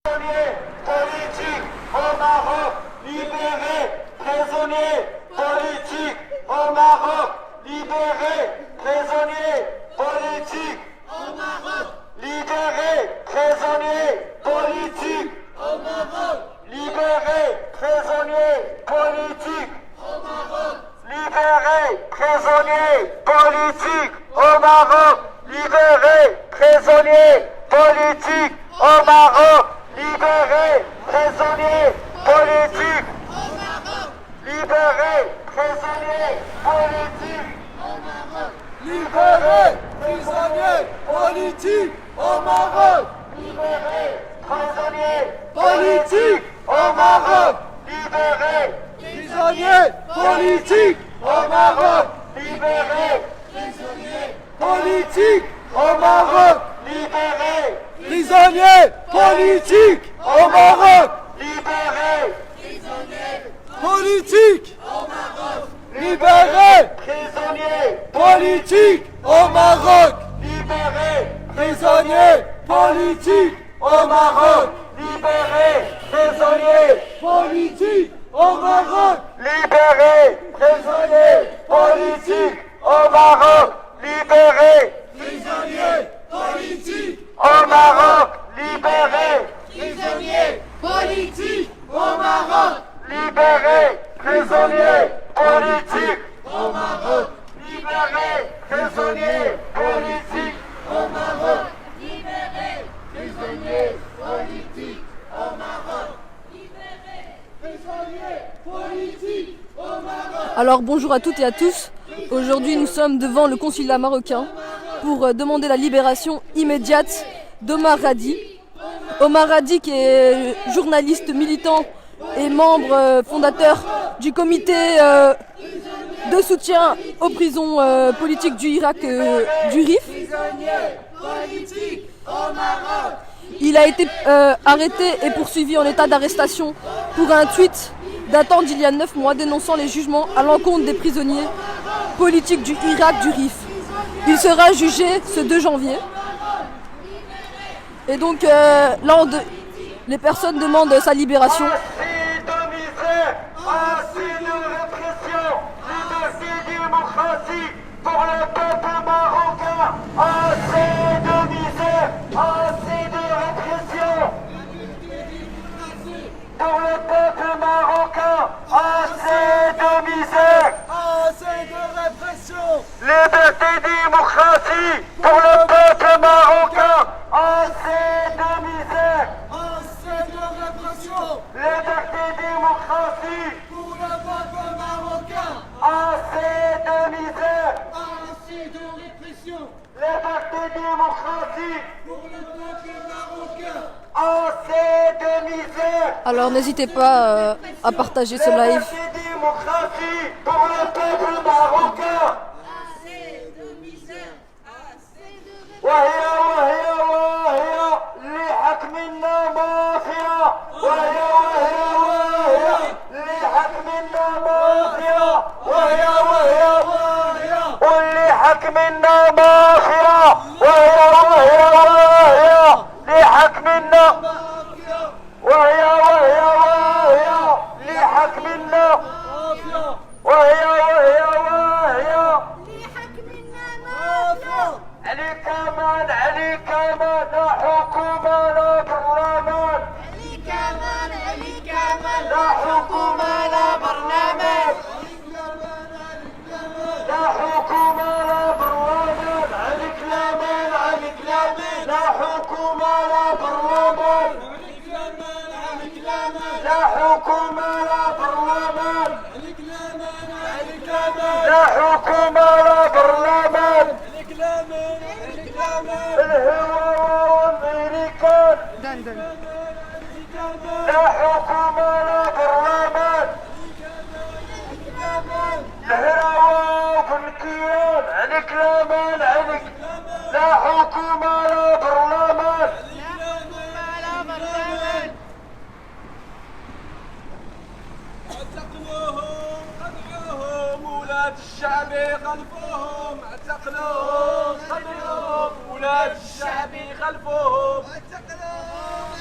Prisonniers politiques au Maroc, libérés, prisonniers politiques au Maroc, libérés, prisonniers politiques au Maroc, libérés, prisonniers politiques au Maroc, libérés, prisonniers politiques au Maroc, libérés, prisonniers politiques au Maroc, libérés, prisonniers politiques au Maroc, libérés, prisonniers politiques au Maroc, libérés, prisonniers politiques au Maroc, libérés, prisonniers politiques au Maroc, libérés, prisonniers politiques au Maroc, libérés, prisonniers politiques au Maroc, libérés, prisonniers politiques au Maroc, libérés, prisonniers politiques au Maroc, libérés, prisonniers politiques au Maroc, libérés, prisonniers politiques au Maroc, libérés, prisonniers politiques au Maroc, libérés, prisonniers politiques au Maroc, libérés, prisonniers politiques au Maroc, libérés, prisonniers politiques au Maroc, libérés, prisonniers politiques au Maroc, libérés, prisonniers politiques au Maroc, libérés, prisonniers politiques au Maroc, libérés, prisonniers politiques au Maroc, libérés, prisonniers politiques au Maroc. Alors bonjour à toutes et à tous. Aujourd'hui nous sommes devant le consulat marocain pour demander la libération immédiate d'Omar Hadi. Omar Hadi qui est journaliste militant et membre fondateur du comité de soutien aux prisons politiques du Irak du RIF. Il a été arrêté et poursuivi en état d'arrestation pour un tweet datant d'il y a 9 mois dénonçant les jugements à l'encontre des prisonniers politiques du Irak du RIF. Il sera jugé ce 2 janvier. Et donc là, les personnes demandent sa libération. Assez de misère, assez de répression, liberté, démocratie pour le peuple marocain. Assez de misère, assez de répression pour le peuple marocain. Assez de misère, assez de répression, liberté, démocratie pour le peuple marocain. Assez de misère, assez de répression, liberté, démocratie pour le peuple marocain. Assez de misère, assez de répression, liberté, démocratie pour le peuple marocain. Assez de misère. Alors n'hésitez pas à partager ce live. Liberté, démocratie pour le peuple marocain. Assez de misère, assez de وهي اللي حكمنا مافيا وهي اللي حكمنا مافيا وهي واللي حكمنا مافيا وهي اللي حكمنا وهي اللي حكمنا وهي عليك امان عليك امان لا حكومة لا برلمان عليك امان عليك امان لا حكومة لا برلمان لا حكومة لا برلمان عليك الامان عليك الامان لا حكومة لا برلمان عليك الامان عليك الامان لا حكومة لا برلمان عليك الامان عليك الامان لا حكومة لا برلمان الهوى والامريكان لا حكومة لا برلمان الهوى والكيان عليك الامان عليك لا حكومة لا برلمان اعتقلوهم قطعوهم ولاد الشعب خلفوهم اعتقلوهم قطعوهم ولاد الشعب خلفوهم اعتقلوهم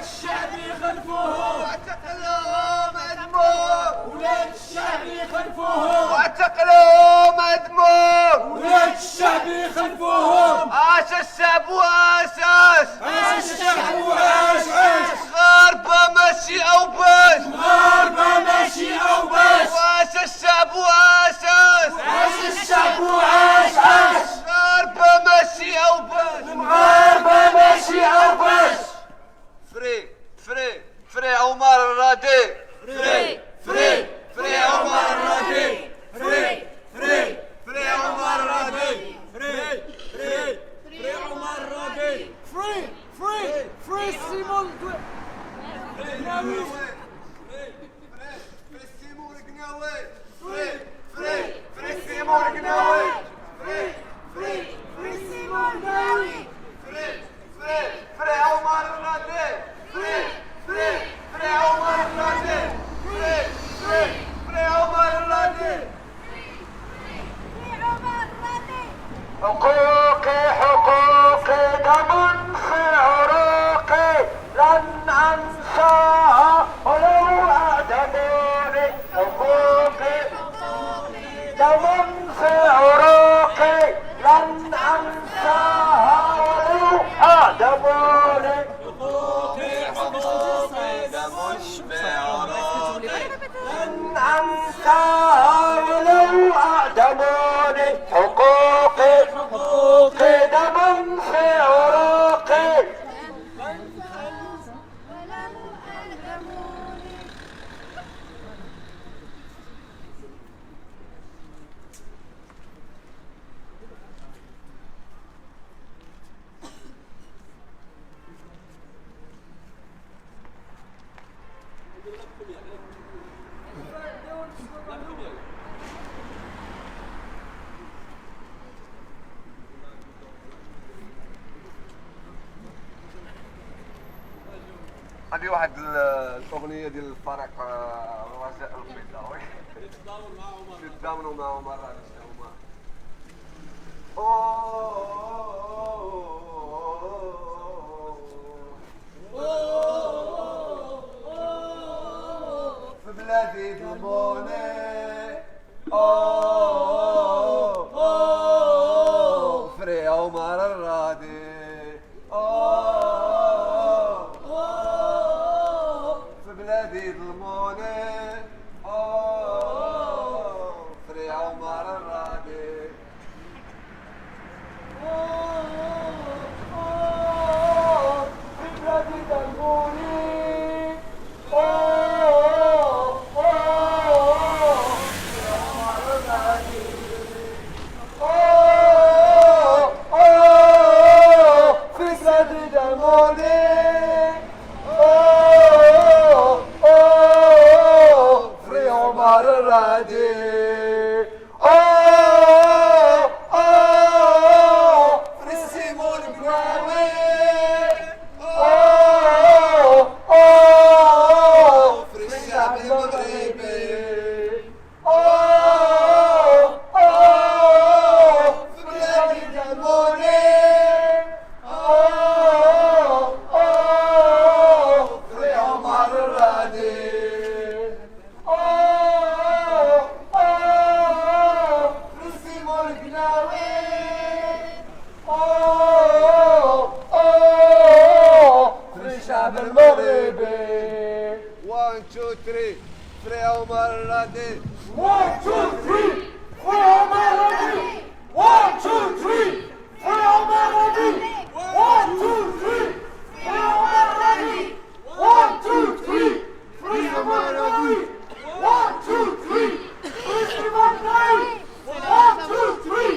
الشعب خلفوهم واعتقلوهم ادموهم ولاد الشعب خلفوهم واعتقلوهم ادموهم ولاد الشعب خلفوهم عاش الشعب واساس عاش الشعب وعاش غاربة ماشي او باش غاربة ماشي او باش عاش الشعب واساس عاش الشعب وعاش غاربة ماشي او باش غاربة ماشي او باش فري عمر الرادي فري عمر الرادي فري عمر الرادي فري عمر الرادي فري سيمون قناوي فري سيمون قناوي فري سيمون قناوي فري سيمون قناوي فري عمر الرادي فري عمر الرادي فري عمر الرادي حقوقي دم في عروقي لن انساها ولو اعدموني حقوقي دم في عروقي لن انساها ولو اعدموني حقوقي دم في عروقي لن انساها ولو اعدموني حقوقي دم في عروقي هذه واحد الاغنيه ديال الفريق رجاء البيضاوي يتضامنوا مع عمر في بلادي ظلموني فري عمر الرادي بلادي ظلموني فري عمر الرادي في بلادي ظلموني في بلادي ظلموني عمر الرادي فري سيمون قناوي فري الشعب المغربي في بلادي ظلموني فري عمر الرادي الشعب المغربي 1 2 3 فري عمر الرادي 1 2 3 فري عمر الرادي 1 2 3 فري عمر الرادي 1 2 3 فري عمر الرادي 1 2 3 فري عمر الرادي 1 2 3 فري عمر الرادي 1 2 3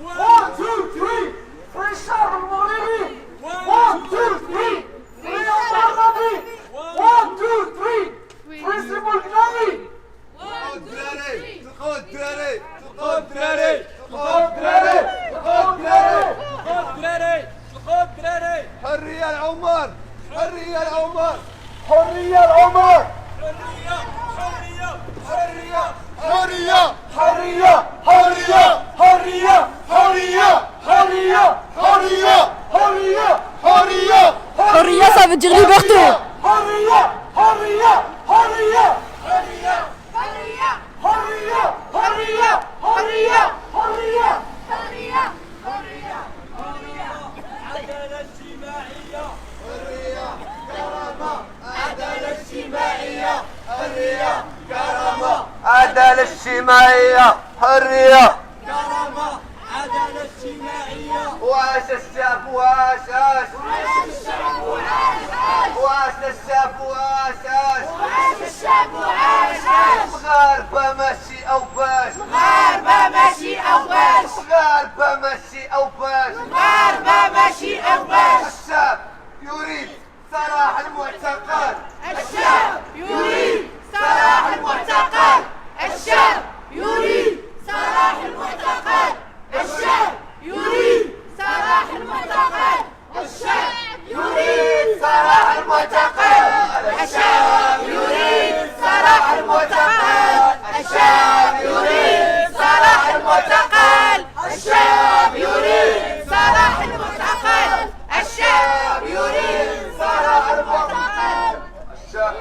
1 2 3 فري الشعب المغربي 1 2 3 فري عمر الرادي 1 2 3 فري سيمون قناوي حرية العمر حرية العمر حرية العمر حرية حرية حرية حرية حرية حرية حرية حرية حرية حرية حرية Horia, ça veut dire liberté. حرية حرية حرية حرية حرية حرية حرية حرية عدالة اجتماعية حرية كرامة عدالة اجتماعية حرية كرامة عدالة اجتماعية حرية كرامة عدالة اجتماعية واش الشعب واش واش الشعب واش الشعب واش الشعب مغاربة ماشي أو باش مغاربة ماشي أو باش مغاربة ماشي أو باش مغاربة ماشي أو باش الشعب يريد سراح المعتقل الشعب يريد سراح المعتقل الشعب يريد سراح المعتقل الشعب يريد سراح المعتقل الشعب يريد سراح المعتقل الشعب يريد سراح المعتقل الشعب يريد سراح المعتقل الشعب يريد سراح المعتقل الشعب يريد سراح المعتقل الشعب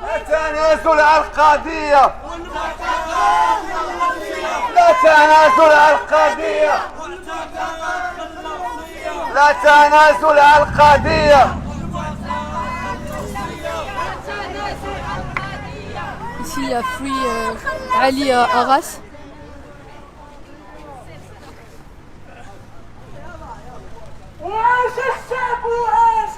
لا تنازل على القضية لا تنازل على القضية لا تنازل على القضية Ici, il y a Free Ali Arras. وعاش الشعب وعاش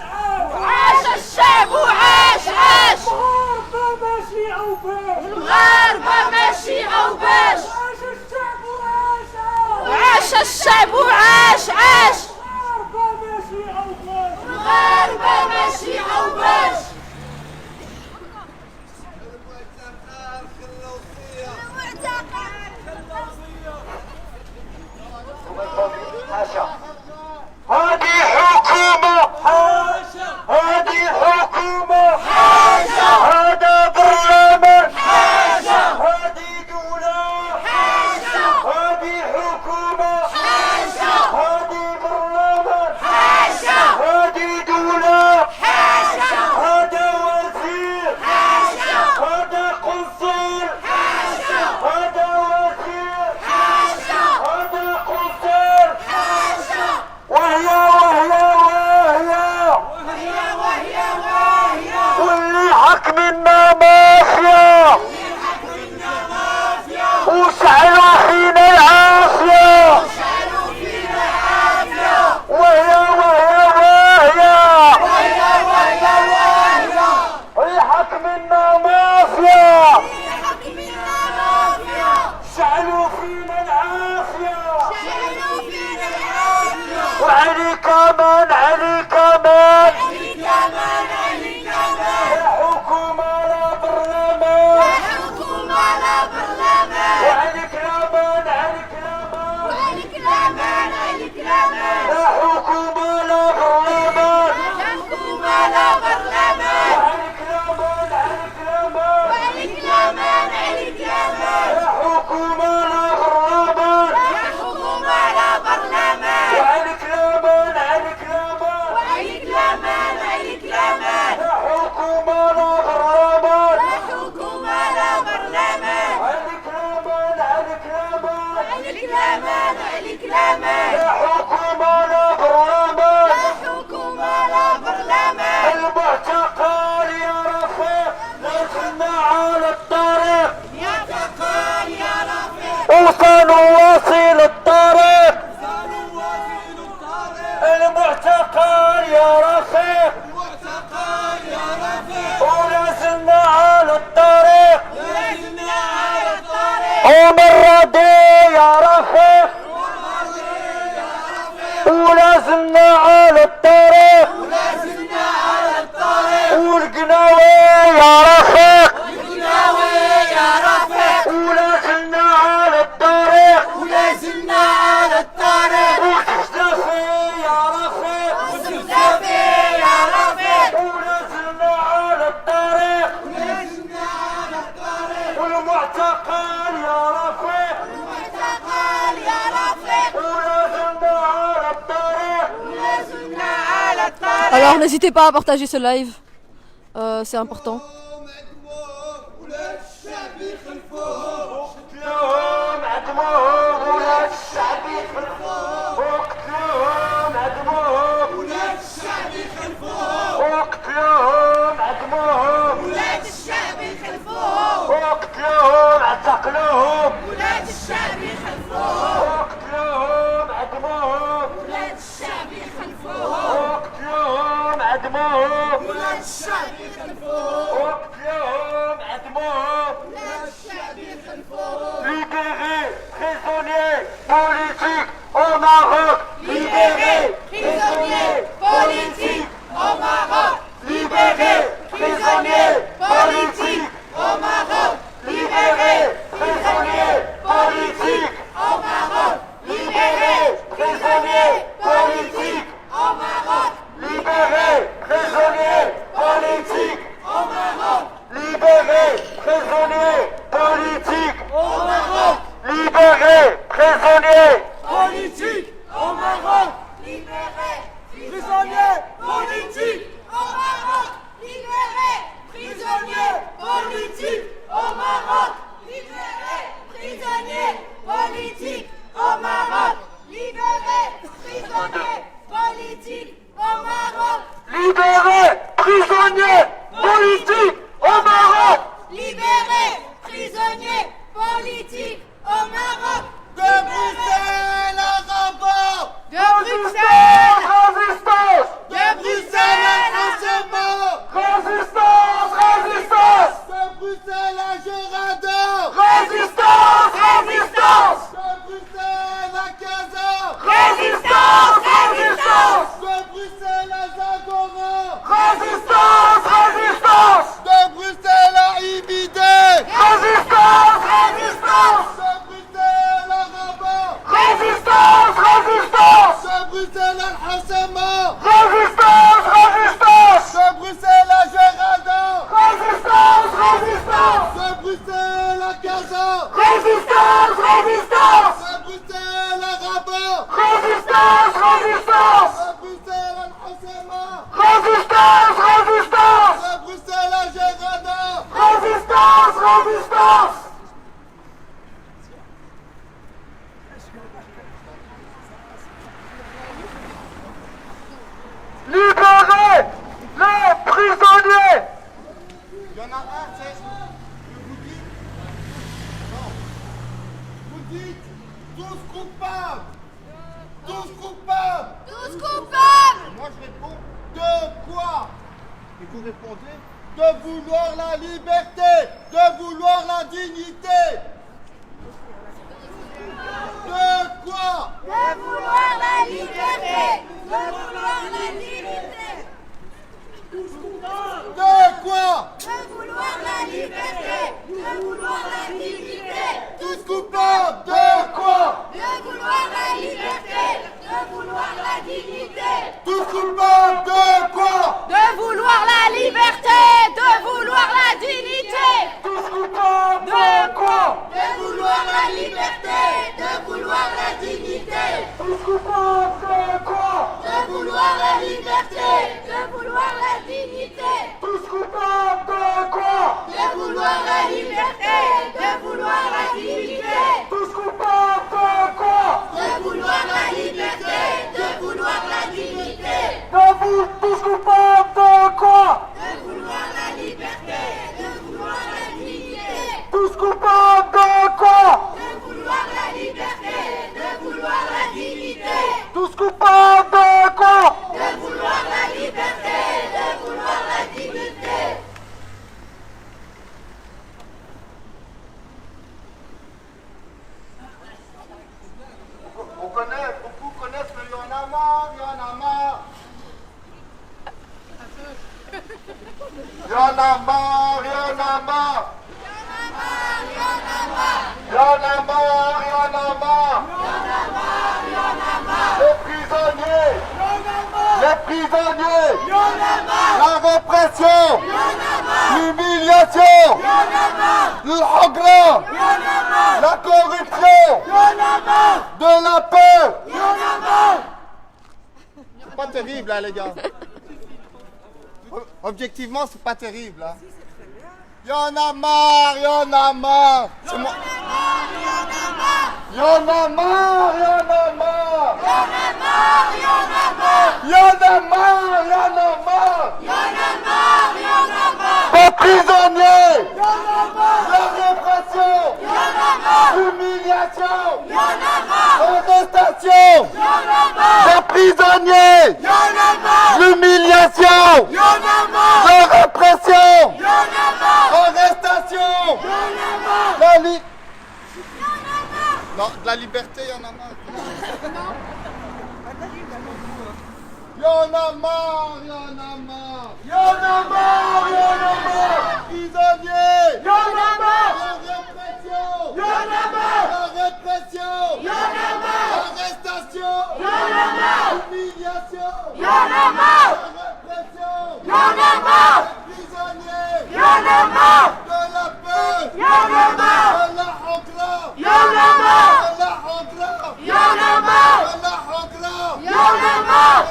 عاش الشعب وعاش عاش مغاربة ماشي أو باش المغاربة ماشي أو باش وعاش الشعب وعاش عاش الشعب وعاش عاش مغاربة ماشي أو باش المغاربة ماشي أو باش هذه حكومة حاشا هذه حكومة حاشا هذا برلمان حاشا هذه دولة حاشا هذه حكومة حاشا هذه برلمان حاشا هذه دولة حاشا هذا وزير حاشا هذا قنصل حاشا هذا وزير حاشا هذا قنصل حاشا وهي واللي حكمنا مافيا وشعلوا فينا العافية وهي اللي حكمنا مافيا شعلوا فينا العافية وعلي كمان علي كمان لا حكومة لا برلمان وعلي كمان علي كمان لا حكومة لا برلمان وعلي كمان علي كمان لا حكومة لا برلمان وعلي كمان علي كمان لا حكومة لا برلمان علي كمان علي كمان لا حكومة لا برلمان المعتقل يا رفيق لازلنا على الطريق وسنواصل الطريق المعتقل يا رفيق ولازلنا على الطريق ومرضي يا رفيق ولازلنا على الطريق والقناوي يا رفيق ولازلنا على الطريق والسلفي يا رفيق ولازلنا على الطريق والمعتقل يا رفيق ولازلنا Alors n'hésitez pas à partager ce live, c'est important. اقتلوهم عدموهم ولاد الشعب يخلفوهم اقتلوهم عدموهم ولاد الشعب يخلفوهم اقتلوهم عدموهم ولاد الشعب يخلفوهم اقتلوهم اعتقلوهم ولاد الشعب يخلفوهم اقتلوهم عدموهم ولاد الشعب يخلفوهم اقتلوهم عدموهم ولاد الشعب يخلفوهم اقتلوهم عدموهم ولاد الشعب يخلفوهم Libérés, prisonniers politiques au Maroc. Libérés, prisonniers politiques au Maroc. Libérés, prisonniers politiques au Maroc. Libérés, prisonniers politiques au Maroc. Libérés, prisonniers politiques au Maroc. Libérés, prisonniers politiques au Maroc. Libérés, prisonniers politiques au Maroc. Libérés, prisonniers politiques au Maroc. Libérés, prisonniers politiques au Maroc. Libérés, prisonniers politiques au Maroc. Libérés, prisonniers politiques au Maroc. Libérés, prisonniers politiques au Maroc. Libérés, prisonniers politiques au Maroc. Libérés, prisonniers politiques au Maroc. De Bruxelles à Rabat. De Bruxelles, Résistance. de Bruxelles à Rabat. Résistance, résistance. De Bruxelles à Gérardin. Résistance, résistance. De Bruxelles à Casa. Résistance, résistance. De Bruxelles à Zagora. Résistance, résistance. De Bruxelles à Ibidé. Résistance, résistance. De Bruxelles à Rabat. Résistance, résistance. De Bruxelles à Hassama. Résistance, résistance. De Bruxelles à Gérardin. Résistance, résistance. De Bruxelles à Casa. Résistance, résistance. De Bruxelles à Rabat. Résistance, résistance. De Bruxelles à Hassama. Résistance, résistance. De Bruxelles à Gérardin. Résistance, résistance. Libérez les prisonniers. Il y en a un, c'est vous dites. Non. Vous dites tous coupables. Tous coupables. Tous coupables! Moi je réponds de quoi? Et vous répondez de vouloir la liberté, de vouloir la dignité. De quoi? De vouloir la liberté! De vouloir la dignité! De quoi? De vouloir la liberté! De vouloir la dignité! Tous coupables. De quoi? De vouloir la liberté! De vouloir la dignité! Tous coupables. De quoi? De vouloir la liberté! De vouloir la dignité! Tous coupables de quoi? De vouloir la liberté! De vouloir la dignité! Tous coupables de quoi? De vouloir la liberté! De vouloir la dignité! Tous coupables de quoi? De vouloir la liberté! De vouloir la dignité! Tous coupables de quoi? De vouloir la liberté! De vouloir la dignité! De vous tous coupables de quoi? De vouloir la liberté! De vouloir la dignité! Tous coupables de quoi? De vouloir la liberté! De vouloir la dignité! Tous coupables de quoi? De vouloir la liberté! De vouloir la dignité! Beaucoup connaissent le y'en a marre, y'en a marre. Y'en a marre, y'en a marre. Y'en a marre, y'en a marre. Les prisonniers, la répression, l'humiliation, le hogla, la corruption, de la peur. C'est pas terrible, hein, les gars. Objectivement, c'est pas terrible. Hein. Y'en a marre, y'en a marre. C'est moi. Y'en a marre, y'en a marre. Y'en a marre, y'en a marre. Les prisonniers. La répression. L'humiliation. L'arrestation. Les prisonniers. L'humiliation. La répression. L'arrestation. Non, de la liberté, y'en a marre. Y'en a marre, y'en a marre. Y'en a marre, y'en a marre. Prisonniers. Y'en a marre. La répression. Y'en a marre. La répression. Y'en a marre. L'arrestation. Y'en a marre. L'humiliation. Y'en a marre. La répression. Y'en a marre. Les prisonniers. Y'en a marre. De la peur. Y'en a marre. De la honte. Y'en a marre. De la honte. Y'en a marre. De la honte. Y'en a marre.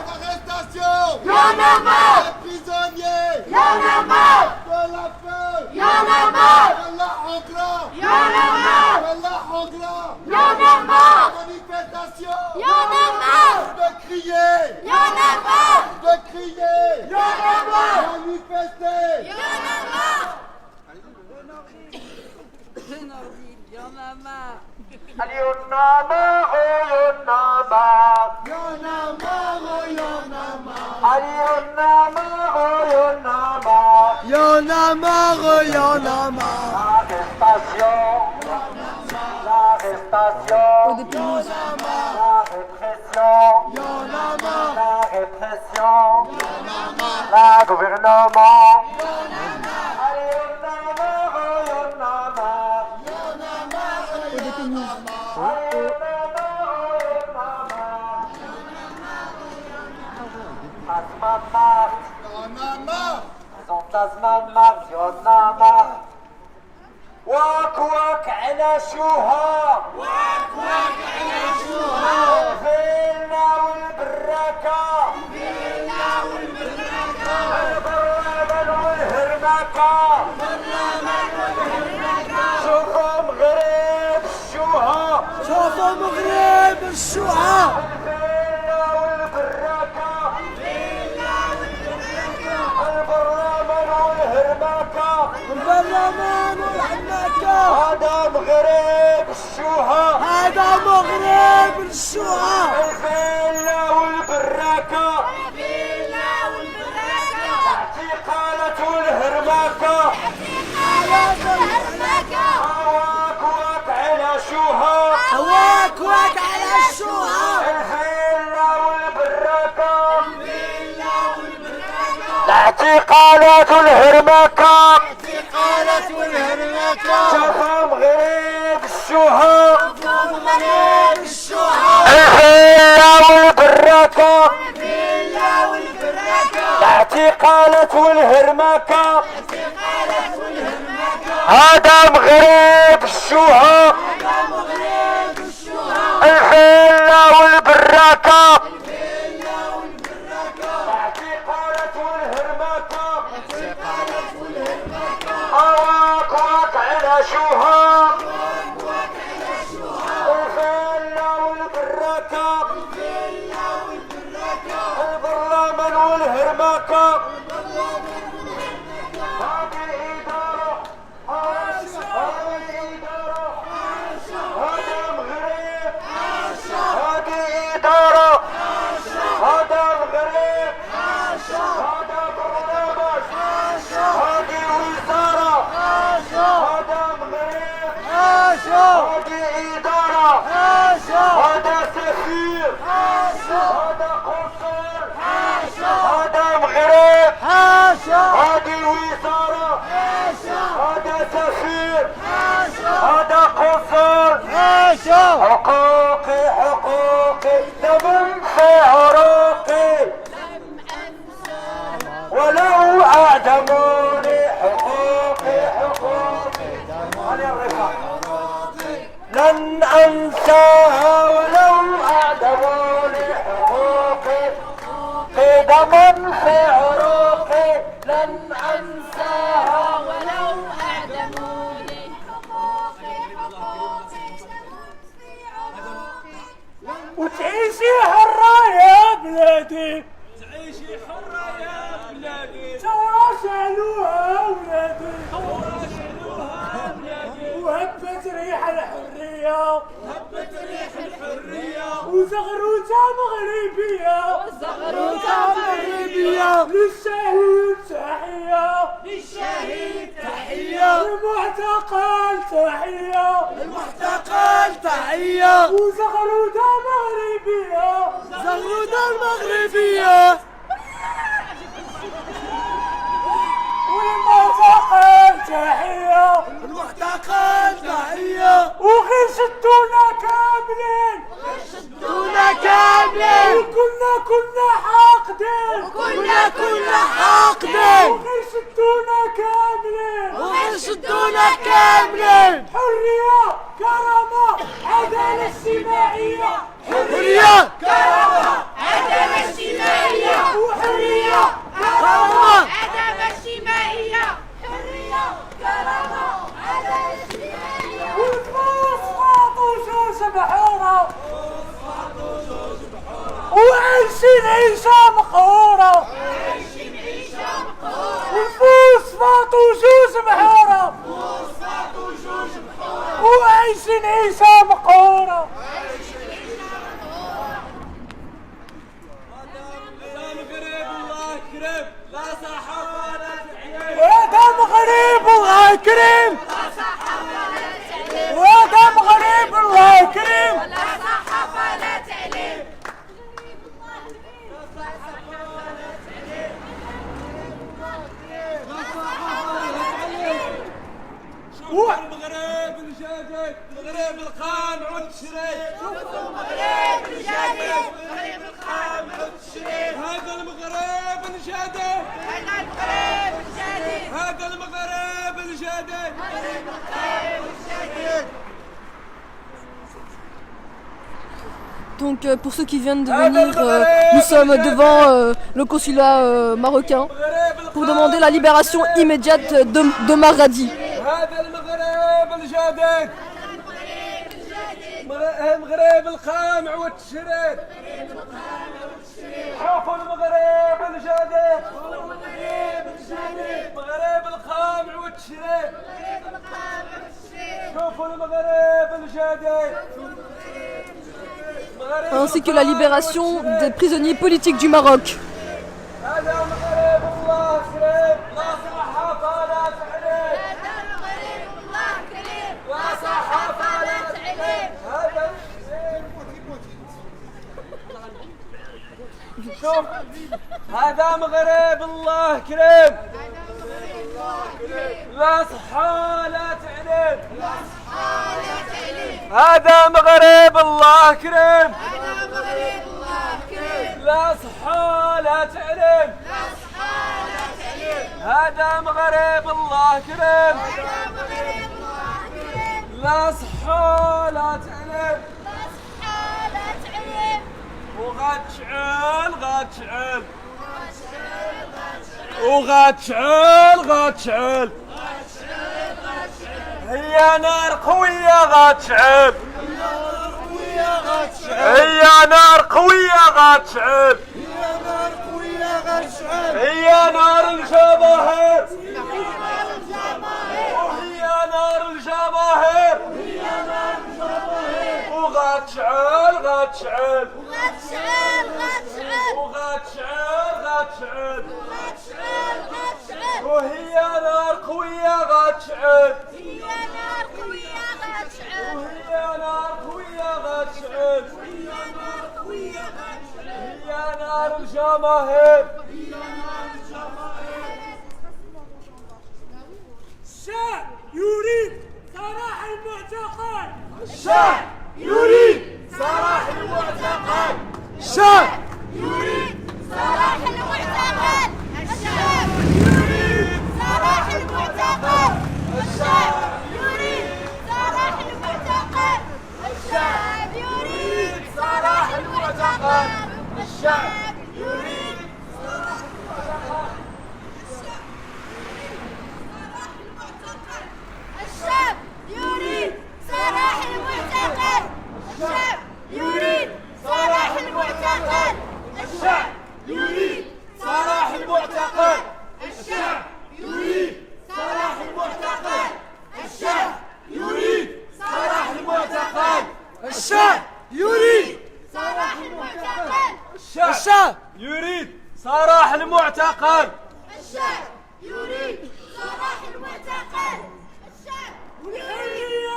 Y'en a marre. Les prisonniers. Y'en a marre. De la peur. Y'en a marre. De la honte. Y'en a marre. De la honte. Y'en a marre. Manifestation. Y'en a marre. De crier. Y'en a marre. De crier. Y'en a marre. Manifester. Y'en a marre. Y'en a marre. Allez, y'en a marre, y'en a marre. Y'en a marre, y'en a marre. Allez, y'en a marre, y'en a marre. Y'en a marre, y'en a marre. L'arrestation. L'arrestation. Au dépôt. La répression. Y'en a marre. La répression. La gouvernement. Allez, y'en a marre, y'en a marre. Au dépôt. واك واك على شوها واك واك على شوها فينا والبراكة فينا والبراكة البرلمان والهرماكة البرلمان والهرماكة شوفوا مغرب الشوها شوفوا مغرب الشوها فينا والبراكة فينا والبراكة البرلمان والهرماكة البرلمان هذا مغرب الشوها هذا مغرب الشوها الفيلا والبراكة الفيلا والبراكة اعتقالات والهرماكة اعتقالات والهرماكة هواك واك على شوها هواك واك على الشوها الفيلا والبراكة الفيلا والبراكة الاعتقالات والهرماكة اعتقالات والهرماكة شوفوا مغرب الشوها شوفوا مغرب الشوها الفيلا والبراكة الفيلا والبراكة الاعتقالات والهرماكة الاعتقالات والهرماكة هذا مغرب الشوها هذا مغرب الشوها الفيلا والبراكة الفيلا والبراكة الاعتقالات والهرماكة الاعتقالات والهرماكة هواك واك على شوها الفيلا والبراكة الفيلا والبراكة البرلمان والهرماكة هذه إدارة هذه إدارة هذا مغرب هذه إدارة هذا مغرب هذا برنامج هذه وزارة هذا مغرب هذه إدارة هذا سفير هذا قنصل هذا مغرب هذه وزارة هذا سفير هذا قنصل حقوقي حقوقي دم في عروقي ولو أعدموني حقوقي حقوقي لن أنساها ولو أعدموني حقوقي دم في عروقي زغروطة مغربية للشهيد تحية للشهيد تحية المعتقل تحية المعتقل تحية وزغروطة مغربية زغروطة المغربية والمعتقل تحية المعتقل تحية وغير شدونا كاملين شدونا كاملين وكنا حاقدين كنا حاقدين وغير شدونا كاملين وغير شدونا كاملين حرية كرامة عدالة اجتماعية حرية كرامة عدالة اجتماعية وحرية كرامة عدالة اجتماعية حرية كرامة عدالة اجتماعية والفوسفات وجوج بحورة وعايشين عيشة مقهورة والفوسفات وجوج بحورة وعايشين عيشة مقهورة هذا مغرب الله يكرم وهذا مغرب الله يكرم لا صحافة لا تعليم المغرب الجديد المغرب القامع والتشريع المغرب الجديد المغرب القامع والتشريع هذا المغرب الجديد هذا المغرب الجديد هذا المغرب الجديد Donc pour ceux qui viennent de venir, nous sommes devant le consulat marocain pour demander la libération immédiate d'Omar Radi. هذا المغرب الجديد المغرب القامع والتشريع شوفوا المغرب الجديد المغرب القامع والتشريع شوفوا المغرب الجديد Ainsi que la libération des prisonniers politiques du Maroc. هذا المغرب الله كريم لا صحافة لا تعليم هذا المغرب الله كريم لا صحافة لا تعليم هذا شوف هذا مغرب الله كريم لا صحة لا تعليم هذا مغرب الله كريم هذا مغرب الله كريم لا صحة لا تعليم هذا مغرب الله كريم هذا مغرب الله كريم لا صحة لا تعليم لا تعليم وغتشعل غتشعل وغتشعل غتشعل هي نار قوية غتشعل هي نار قوية غتشعل هي نار الجماهير وهي نار الجماهير وغتشعل غتشعل غتشعل غتشعل وغتشعل غتشعل غتشعل غتشعل وهي نار قوية غتشعل هي نار قوية غتشعل وهي نار قوية غتشعل هي نار الجماهير الشعب يريد سراح المعتقل الشعب يريد سراح المعتقل الشعب يريد سراح المعتقل الشعب يريد سراح المعتقل الشعب يريد سراح المعتقل الشعب يريد سراح المعتقل الشعب يريد الشعب يريد سراح المعتقل الشعب يريد سراح المعتقل الشعب يريد سراح المعتقل الشعب يريد سراح المعتقل الشعب يريد سراح المعتقل الشعب يريد سراح المعتقل الشعب الشعب يريد سراح المعتقل. الشعب يريد سراح المعتقل. الشعب يريد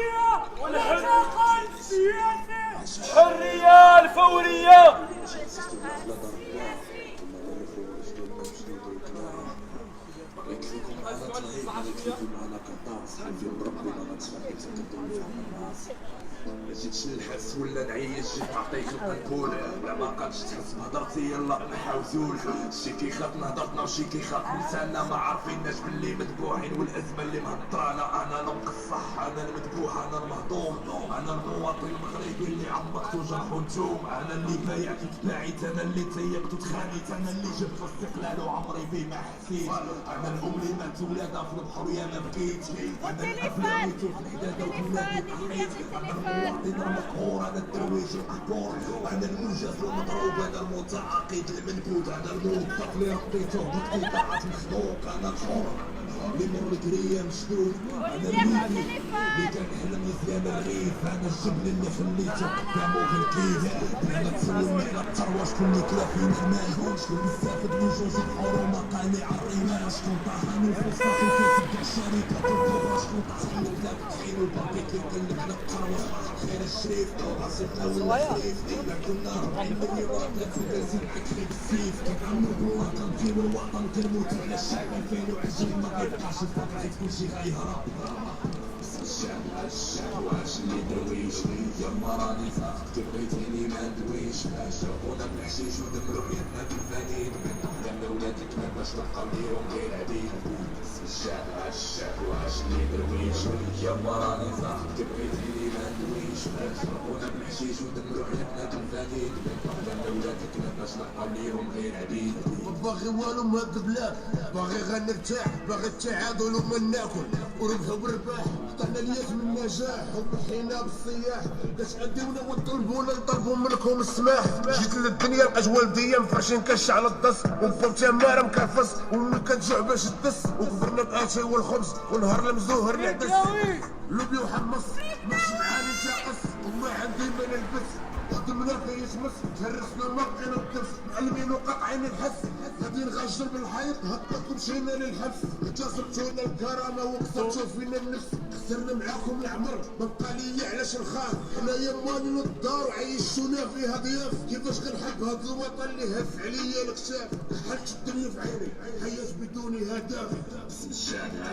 سراح والمعتقل السياسي. الحرية الفورية. جيتش نلحس ولا نعيش جيت نعطيك القنبول لا ما قادش تحس بهضرتي يلا نحاوزول شي كيخاف نهضرتنا وشي كيخاف لساننا ما عارفيناش باللي مذبوحين والازمه اللي مهضرانا انا نبقى الصح انا المذبوح انا المهضوم انا المواطن المغربي اللي عمقت وجرحو نتوم انا اللي بايعت وتباعيت انا اللي تيقت وتخانيت انا اللي جبت الاستقلال وعمري فيه ما حسيت انا الام اللي مات ولادها في البحر يا ما بكيت انا الافلام في الحداده وولادي طحيت انا المواطن المقهور انا الدرويش القبور انا المنجز المضروب انا المتعاقد المنبوذ انا الموظف اللي ربيته بقطاعات مخلوق انا الحر اللي مر الكريه مشدود انا الميتي اللي كان حلم مزيان الريف انا الجبل اللي خليته قدامه في الكيف انا تسولني على الثروه شكون اللي كلا فينا المال شكون مستافد من جوج بحور ومقالي على الرمال شكون طاحن الفلوس كيتبع الشركات الكبرى شكون طاحن الكلاب تخيل والباقي كيقلب على القروه خير الشريف عاصفنا والخريف الا كنا 40 مليون كنسير عكري بالسيف كنعمر بالوطن كيما الوطن كنموت على الشعب 2020 ما غيبقاش الفقر حيت كلشي غيهرب الشعب واش اللي درويش يما راني فاقد كي بغيتيني ما ندويش شربونا بالحشيش ودمرو حياتنا بالفانين من احلامنا ولادك ما باش نبقاو ليهم غير عبيد الشعب واش اللي درويش يما راني فاقد كي بغيتيني ما ندويش شربونا بالحشيش ودمرو حياتنا بالفانين من احلامنا ولادك ما باش نبقاو ليهم غير عبيد باغي والو من هاد البلاد باغي غنرتاح باغي التعادل وما ناكل وربحوا بالرباح طحنا الياس من النجاح وضحينا بالصياح باش عديونا وطلبونا نطلبوا منكم السماح جيت للدنيا لقيت والديا مفرشين كاش على الدس وفوت مارا مكرفس وملي كتجوع باش تدس وكبرنا باتاي والخبز ونهار المزوهر نعدس لوبي وحمص ما شبعاني تاقص وما عندي ما نلبس خدمنا في يسمس تهرسنا ما بقينا الدفس معلمين وقاطعين الحس غادي نغشر بالحيط هكاكم مشينا للحبس اكتسبتونا الكرامه وكسرتو فينا النفس خسرنا معاكم العمر ما بقى ليا علاش نخاف حنايا مالين الدار وعيشونا فيها ضياف كيفاش غنحب هاد الوطن اللي هف عليا الكتاف حلت الدنيا في عيني حياة بدون هدف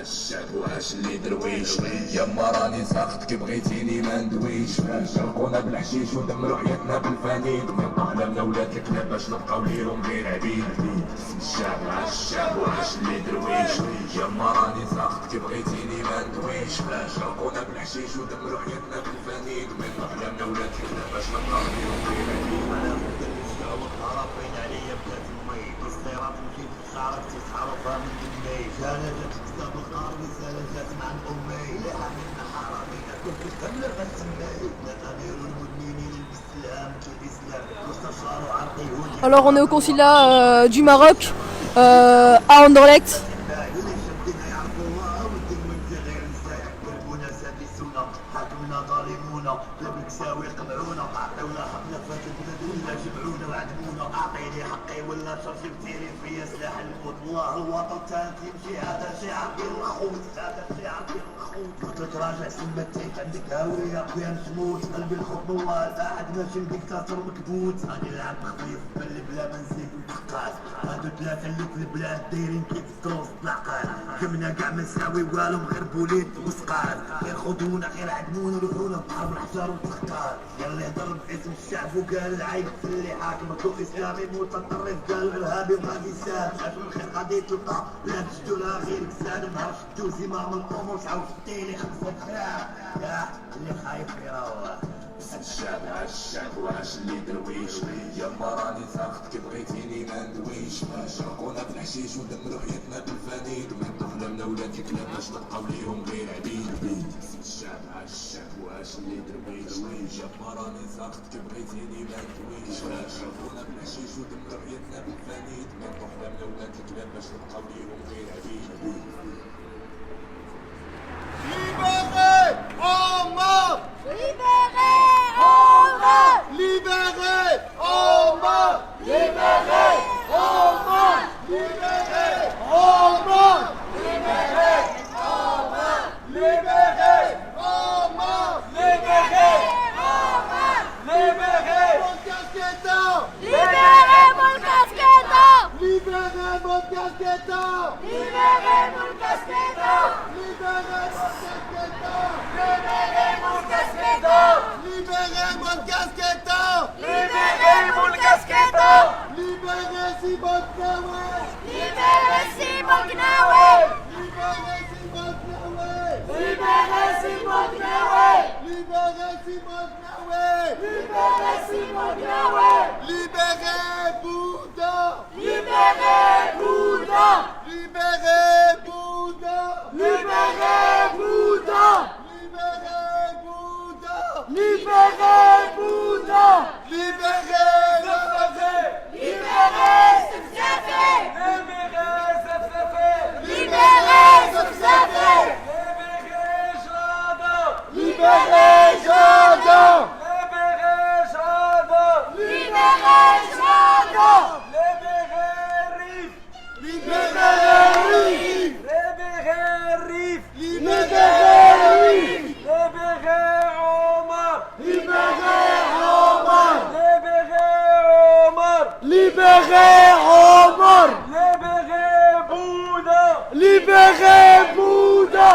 الشعب واش اللي درويش يما راني ساخط كي بغيتيني ما ندويش شرقونا بالحشيش ودمرو حياتنا بالفانيد من احلامنا ولاد الكلاب باش نبقاو ليهم غير عبيد الشعب واش اللي درويش يما راني ساخط كي بغيتيني ما ندويش شرقونا بالحشيش ودمرو حياتنا بالفانيد من احلامنا ولاد الكلاب باش نبقاو ليهم غير عبيد ربين عليا بلاد المي الصراط مشيت للشعرة تتعرفها من دمي رسالة جات كتاب القار رسالة جات مع الأمي اللي حاملنا حرامينا كنت كاملة غتسمي لا أمير المدمنين الإسلام الإسلام مستشار وعرقيوني. Alors on est au consulat du Maroc à Anderlecht. اللي شدنا يعرفوها والدين وانت غير نساء قلبونا سادسونا حاكمنا ظالمونا لا بالكساوي قمعونا عطيونا حقنا فاتت ولا جمعونا وعدمونا اعطيني حقي ولا شرشبتيني فيا سلاح الموت الله الوطن تانت يمشي هذا شعار ديال الخوت هذا شعار ديال الخوت قلت لك راجع سمتيك عندك هاوية وين تموت قلبي الخوف موال احد ماشي ديكتاتور مكبوت هاني العب خفيف بل بلا ما نزيد نتقاد هادو ثلاثة اللي في البلاد دايرين كيف الدروس العقاد كمنا كاع ما نساوي والو غير بوليت وسقاد غير خذونا غير عدمونا ودخلونا بحرب الحجار والتخكار يلا يهضر باسم الشعب وقال العيب اللي حاكمك اسلامي متطرف قالوا ارهابي وغادي ساد شاف الخير غادي تلقى لا تشدو لها غير كساد نهار شدو زمام الامور تعاود شديلي 5 دراهم يا اللي خايف يروح الشعب واش اللي درويش يما راني ساخط كي بغيتيني ما ندويش شرقونا بالحشيش ودمرو حياتنا بالفانيد من احلامنا ولاد الكلاب باش نبقاو ليهم غير عبيد الشعب واش اللي درويش يما راني ساخط كي بغيتيني ما ندويش شرقونا بالحشيش ودمرو حياتنا بالفانيد من احلامنا ولاد الكلاب باش نبقاو ليهم غير عبيد Libérez Omar! Libérez Omar! Libérez Omar! Keïta. Libérez Boubacar Keïta. Libérez Boubacar Keïta. Libérez Boubacar Keïta. Libérez Boubacar Keïta. Libérez Sibon Knaoué. Libérez Sibon Knaoué. Libérez Sibon Knaoué. Libérez Sibon Knaoué. Libérez Sibon Knaoué. Libérez Sibon Knaoué. Libérez Bouddha. Libérez Bouddha. Libérez Bouddha. Libérez Bouddha. Libérez Bouddha. Libérez Bouddha. Libérez Libérez Zefzafé. Libérez Zefzafé. Libérez Zefzafé. Libérez Jada. Libérez Jada. Libérez Jada. Libérez Libérez Jada. Rif. Libérez Libérez Rif. Libérez Omar. Libérez Omar. Libérez Omar. Libérez Bouddha. Libérez Bouddha. Libérez Bouddha.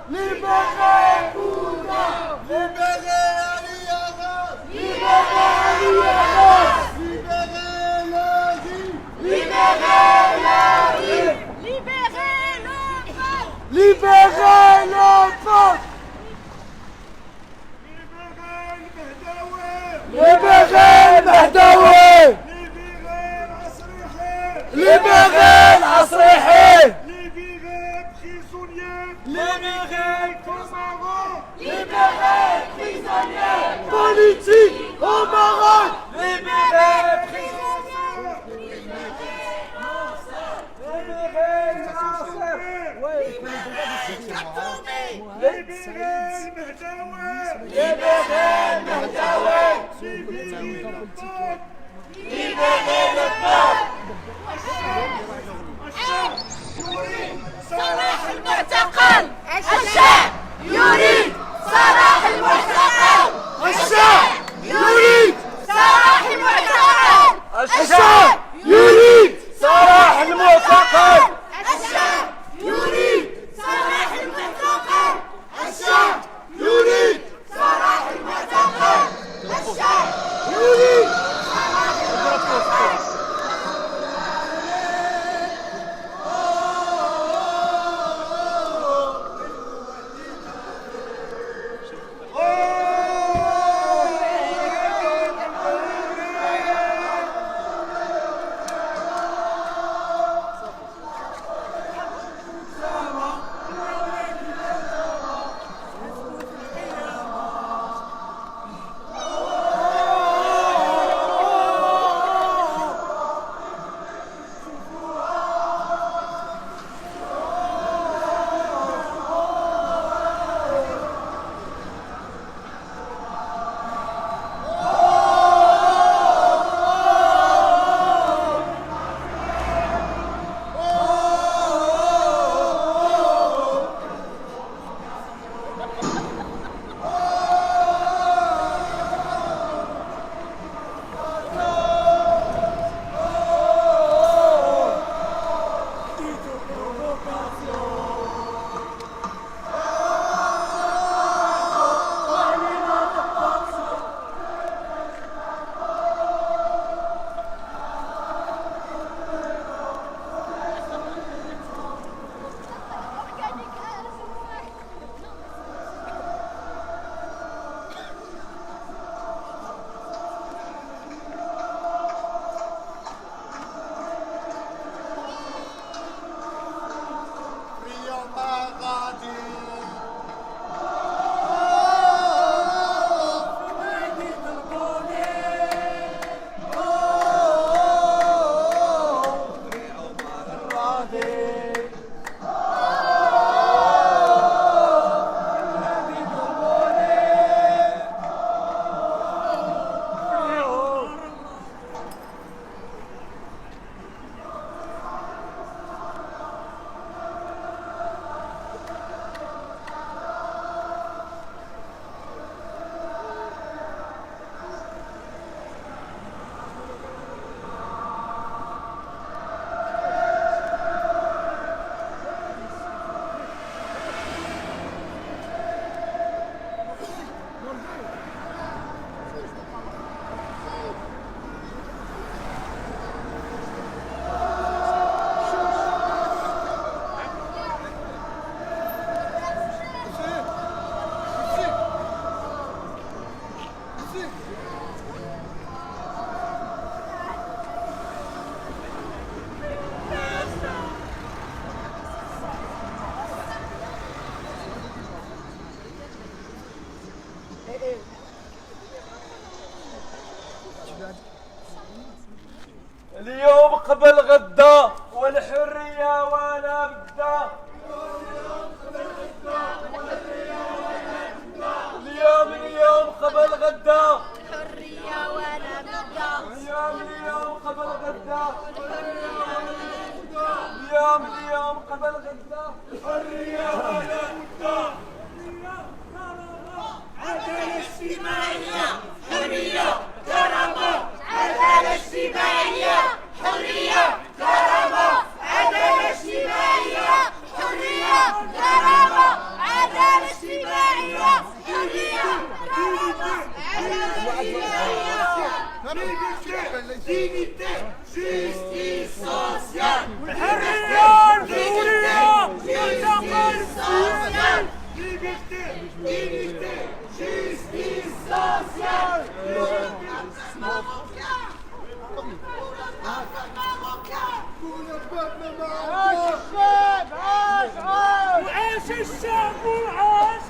Libérez Libérez Bouddha. Bouddha. Libérez Ali Arras. Libérez Libérez. Libérez Ladi. Libérez la rue. Libérez l'enfant. Libérez l'enfant. Libérez Mahdaoui. Libérez Nasrihi. Libérez prisonniers. Libérez prisonniers. Politiques au Maroc. Libérez prisonniers. Libérez Nasser. Libérez Mahdaoui. Libérez le peuple. صلاح المعتقل. الشعب يريد صلاح المعتقل. الشعب يريد صلاح المعتقل. الشعب يريد صلاح المعتقل. الشعب يريد صلاح المعتقل. الشعب يريد صلاح المعتقل. الشعب يريد اليوم قبل غدا والحرية وانا بدا. اليوم قبل غدا الحرية وانا بدا. اليوم قبل غدا اليوم قبل غدا الحرية وانا بدا. عدالة اجتماعية حرية كرامة. عدالة اجتماعية حرية كرامة. عدالة اجتماعية حرية كرامة. عدالة اجتماعية حرية كرامة. Dignité, justice sociale. Liberté, dignité, justice sociale. Pour le peuple marocain. وعاش الشعب وعاش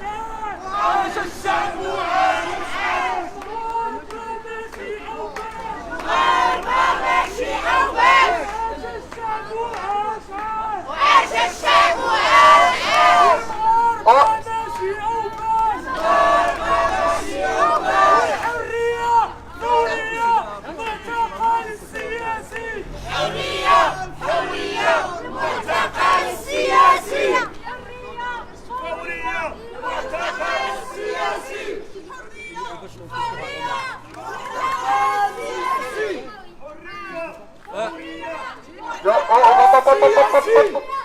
عاش الشعب وعاش ماشي أو بس. وعاش الشعب وعاش الحرية ثورية المعتقل السياسي. حرية حرية المعتقل السياسي. ثورية المعتقل السياسي. حرية المعتقل السياسي.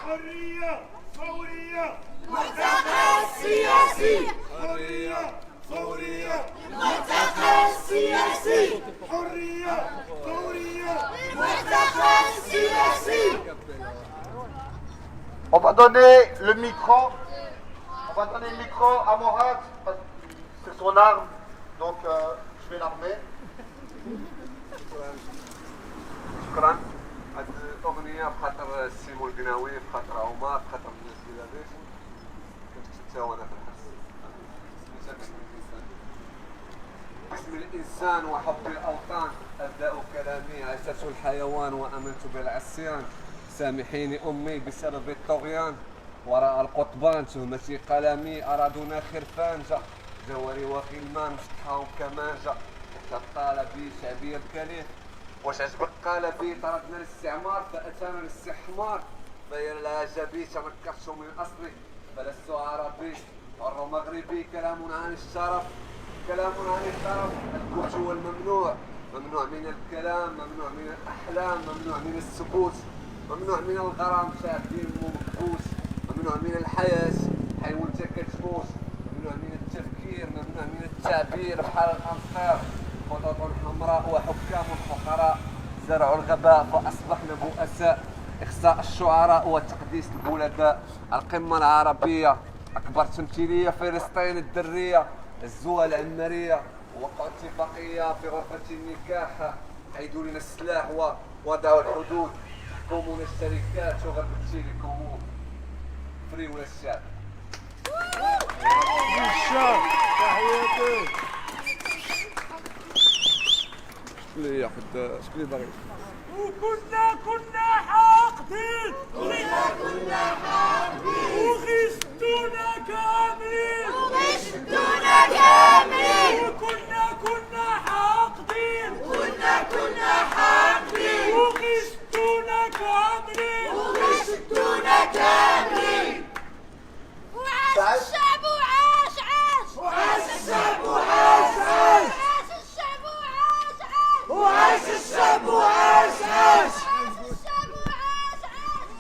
حرية ثورية المعتقل السياسي. حرية ثورية المعتقل السياسي. حرية ثورية. المعتقل السياسي. On va donner le micro. On va donner le micro à Mourad parce que c'est son arme. Donc je vais l'armer. شكرا. هاد الاغنيه بخاطر السيمو القناوي، بخاطر عمر، بخاطر الناس اللي لاباس كنت حتى وانا في الحبس. باسم الانسان وحب الاوطان ابدا كلامي. عسست الحيوان وامنت بالعصيان. سامحيني امي بسبب الطغيان. وراء القطبان تهمتي قلمي. ارادونا خرفانجه جواري وغلمان مفتحهم كمانجه. تطال بي شعبي الكليف. واش عجبك قال بي طردنا الاستعمار فاتانا الاستحمار. بين العجبي تنكرت من اصلي فلست عربي حر مغربي. كلام عن الشرف كلام عن الطرف. الكوت هو الممنوع. ممنوع من الكلام ممنوع من الاحلام ممنوع من السكوت ممنوع من الغرام شاهدين مكبوس. ممنوع من الحياة حي وانت كتموت. ممنوع من التفكير ممنوع من التعبير بحال الامطار. خطوط حمراء وحكام فقراء زرعوا الغباء فاصبحنا بؤساء. اخصاء الشعراء وتقديس البلداء. القمه العربيه اكبر تمثيليه فلسطين الدريه. الزوى العماريه وقعوا اتفاقيه في غرفه النكاح. عيدوا لنا السلاح ووضعوا الحدود. حكموا لنا الشركات وغرب التليكوم. فري ولا الشعب. الشعب تحياتي. شكون اللي ياخذ شكون اللي باغي كنا حاقدين. كنا حاقدين. وغشتونا كاملين. وغشتونا كاملين. كنا حاقدين. كنا حاقدين. وغشتونا كاملين. وغشتونا كاملين. وعاش الشعب وعاش عاش. وعاش الشعب وعاش عاش. وعاش الشعب وعاش عاش. وعاش الشعب وعاش عاش.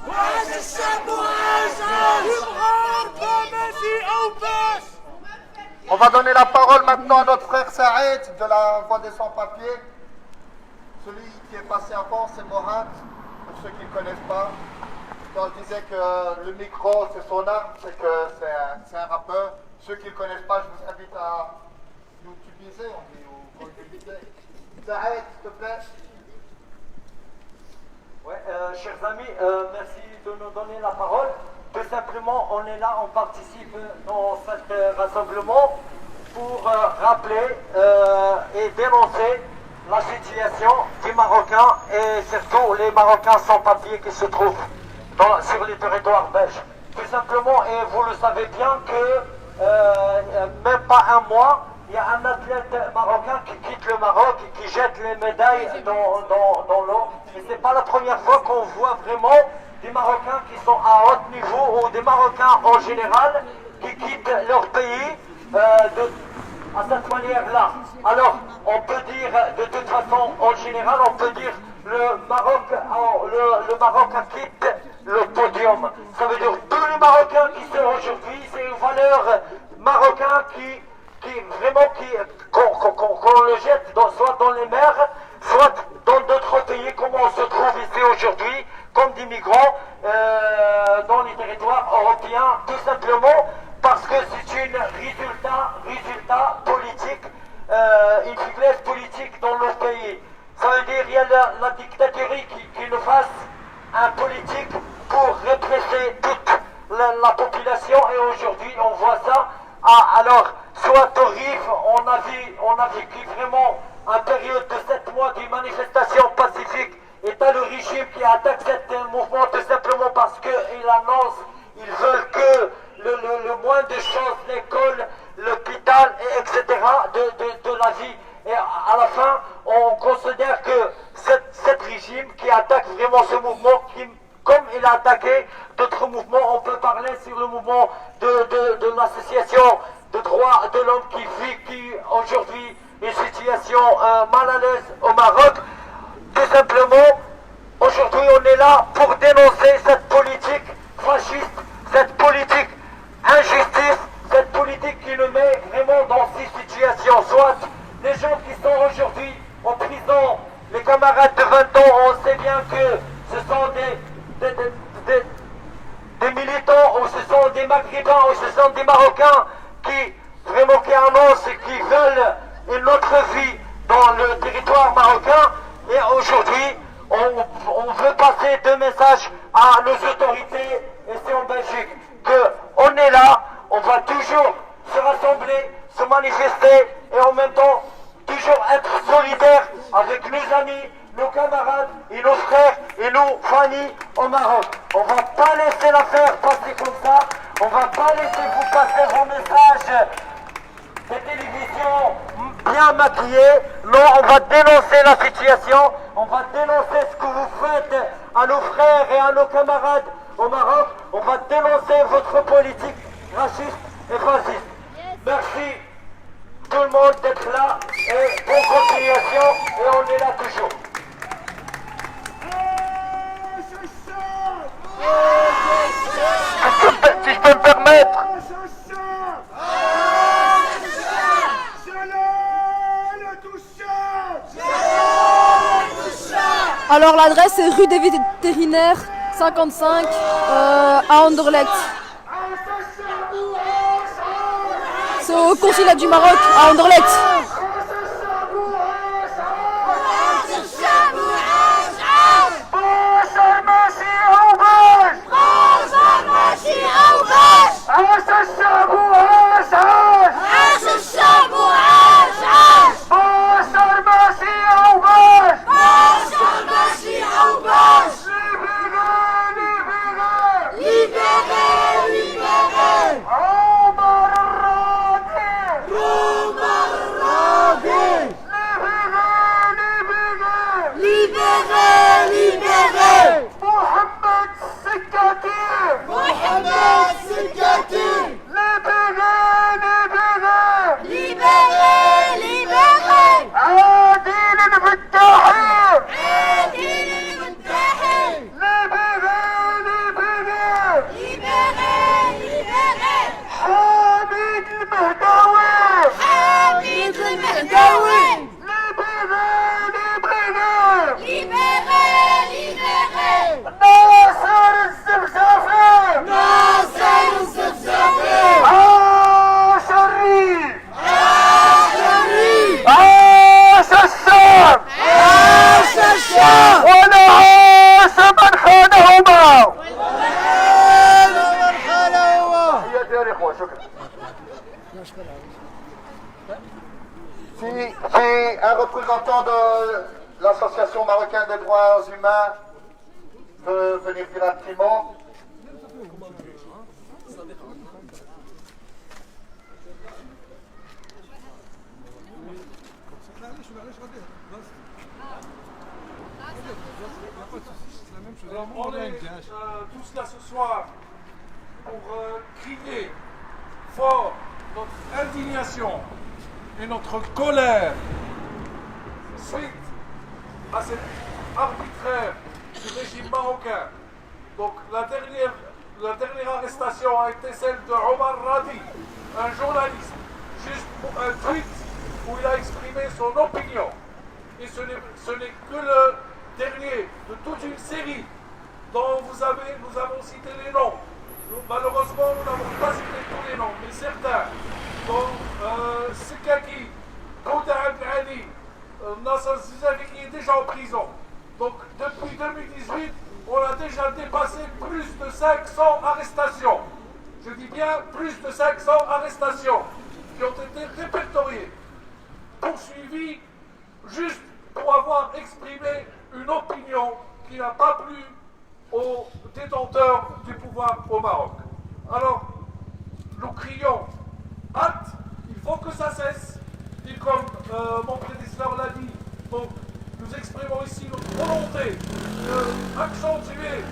وعاش الشعب وعاش عاش. المغاربة ماشي أو باش. On va donner la parole maintenant à notre frère Saïd de la Voix des Sans-Papiers. Celui qui est passé avant, c'est Mourad, pour ceux qui ne connaissent pas. Quand je disais que le micro, c'est son arme, c'est que c'est un rappeur. Ceux qui ne le connaissent pas, je vous invite à YouTubeiser, on dit, ou Googliser. Saïd, s'il te plaît. Ouais, chers amis, merci de nous donner la parole. Tout simplement, on est là, on participe dans cet rassemblement pour rappeler et dénoncer la situation des Marocains et surtout les Marocains sans papier qui se trouvent sur les territoires belges. Tout simplement, et vous le savez bien que même pas un mois, il y a un athlète marocain qui quitte le Maroc et qui jette les médailles dans l'eau. Et c'est pas la première fois qu'on voit vraiment des Marocains qui sont à haut niveau ou des Marocains en général qui quittent leur pays à cette manière-là. Alors, on peut dire de toute façon, en général, on peut dire le Maroc quitte le podium. Ça veut dire tous les Marocains qui sont aujourd'hui, c'est une valeur marocaine qu'on le jette soit dans les mers, soit dans d'autres pays comme on se trouve ici aujourd'hui, comme des migrants dans les territoires européens, tout simplement parce que c'est un résultat politique, une faiblesse politique dans nos pays. Ça veut dire qu'il y a la dictature qui nous fasse un politique pour répresser toute la population et aujourd'hui on voit ça. Alors, soit au RIF, on a vécu vraiment une période de 7 mois d'une manifestation pacifique et t'as le régime qui attaque ce mouvement tout simplement parce qu'il annonce, ils veulent que le moins de choses, l'école, l'hôpital, etc. de la vie. Et à la fin, on considère que cet régime qui attaque vraiment ce mouvement, comme il a attaqué d'autres mouvements, on peut parler sur le mouvement de l'association de droits de l'homme qui aujourd'hui une situation mal à l'aise au Maroc. Tout simplement, aujourd'hui on est là pour dénoncer cette politique fasciste, cette politique injustice, cette politique qui nous met vraiment dans ces situations. Soit les gens qui sont aujourd'hui en prison, les camarades de 20 ans, on sait bien que ce sont des militants, ou ce sont des Maghrébins, ou ce sont des Marocains qui annoncent et qui veulent une autre vie dans le territoire marocain. Et aujourd'hui, on veut passer deux messages à nos autorités ici en Belgique, qu'on est là, on va toujours se rassembler, se manifester et en même temps toujours être solidaires avec nos amis, nos camarades et nos frères et nos familles au Maroc. On va pas laisser l'affaire passer comme ça, on va pas laisser vous passer vos messages de télévision bien maquillés. Non, on va dénoncer la situation, on va dénoncer ce que vous faites à nos frères et à nos camarades au Maroc, on va dénoncer votre politique raciste et fasciste. Merci tout le monde d'être là et bonne continuation et on est là toujours. Si je peux me permettre. Alors l'adresse est rue des Vétérinaires 55 à Anderlecht. C'est au consulat du Maroc à Anderlecht. Si un représentant l'association marocaine des droits humains veut venir dire un petit mot. On est tous là ce soir pour crier fort notre indignation et notre colère suite à cet arbitraire du régime marocain. Donc la dernière arrestation a été celle de Omar Radi, un journaliste, juste pour un tweet où il a exprimé son opinion. Et ce n'est que le dernier de toute une série dont nous avons cité les noms. Malheureusement, nous n'avons pas cité tous les noms, mais certains, dont Sekaki, Kouda Al-Ali, Nasser Zizavi qui est déjà en prison. Donc depuis 2018, on a déjà dépassé plus de 500 arrestations. Je dis bien plus de 500 arrestations qui ont été répertoriées, poursuivies juste pour avoir exprimé une opinion qui n'a pas plu aux détenteurs du pouvoir au Maroc. Alors, nous crions hâte, il faut que ça cesse. Et comme mon prédécesseur l'a dit, donc, nous exprimons ici notre volonté d'accentuer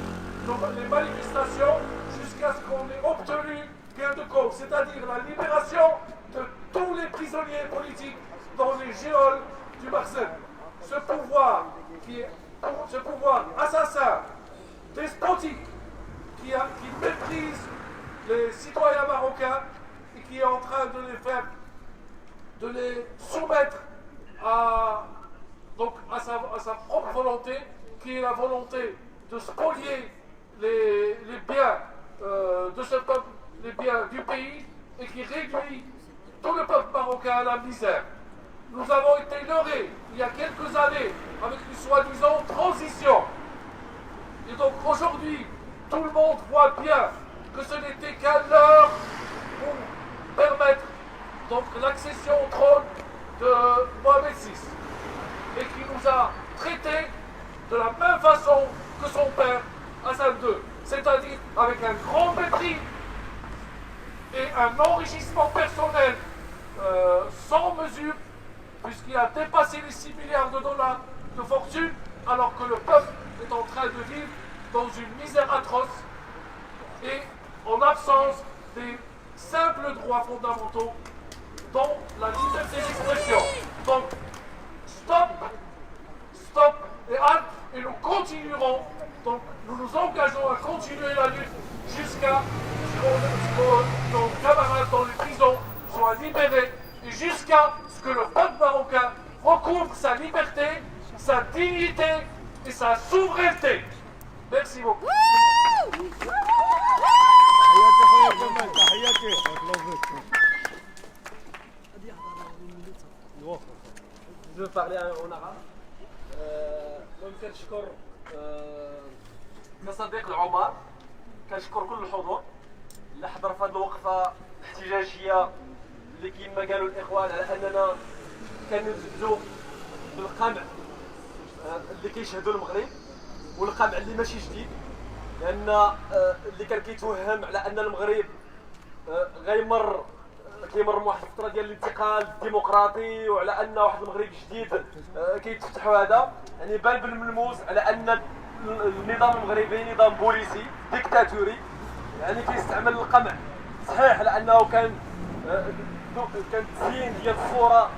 les manifestations jusqu'à ce qu'on ait obtenu gain de cause, c'est-à-dire la libération de tous les prisonniers politiques dans les geôles du Marsel. Ce pouvoir assassin, despotique, qui méprise les citoyens marocains et qui est en train de les soumettre à sa propre volonté, qui est la volonté de spolier les biens de ce peuple, les biens du pays, et qui réduit tout le peuple marocain à la misère. Nous avons été leurrés il y a quelques années avec une soi-disant transition. Et donc aujourd'hui, tout le monde voit bien que ce n'était qu'un leurre pour permettre donc l'accession au trône de Mohamed VI. Et qui nous a traités de la même façon que son père Hassan II, c'est-à-dire avec un grand mépris et un enrichissement personnel sans mesure, puisqu'il a dépassé les 6 milliards de dollars de fortune, alors que le peuple est en train de vivre dans une misère atroce et en absence des simples droits fondamentaux, dont la liberté d'expression. Donc, stop et halte, et nous continuerons, donc nous nous engageons à continuer la lutte jusqu'à ce que nos camarades dans les prisons soient libérés et jusqu'à ce que le peuple marocain recouvre sa liberté, sa dignité et sa souveraineté. Merci beaucoup. Je veux parler en arabe. كنشكر كصديق العمر، كنشكر كل الحضور اللي حضر في هذه الوقفه الاحتجاجيه اللي كما قالوا الاخوان على اننا كننزلوا بالقمع اللي كيشهدوا المغرب، والقمع اللي ماشي جديد، لان اللي كان كيتوهم على ان المغرب كيمر من واحد الفتره ديال الانتقال الديمقراطي وعلى ان واحد المغرب جديد كيتفتح، هذا يعني بان بالملموس على ان النظام المغربي نظام بوليسي ديكتاتوري، يعني كيستعمل القمع صحيح على انه كان تزيين ديال الصوره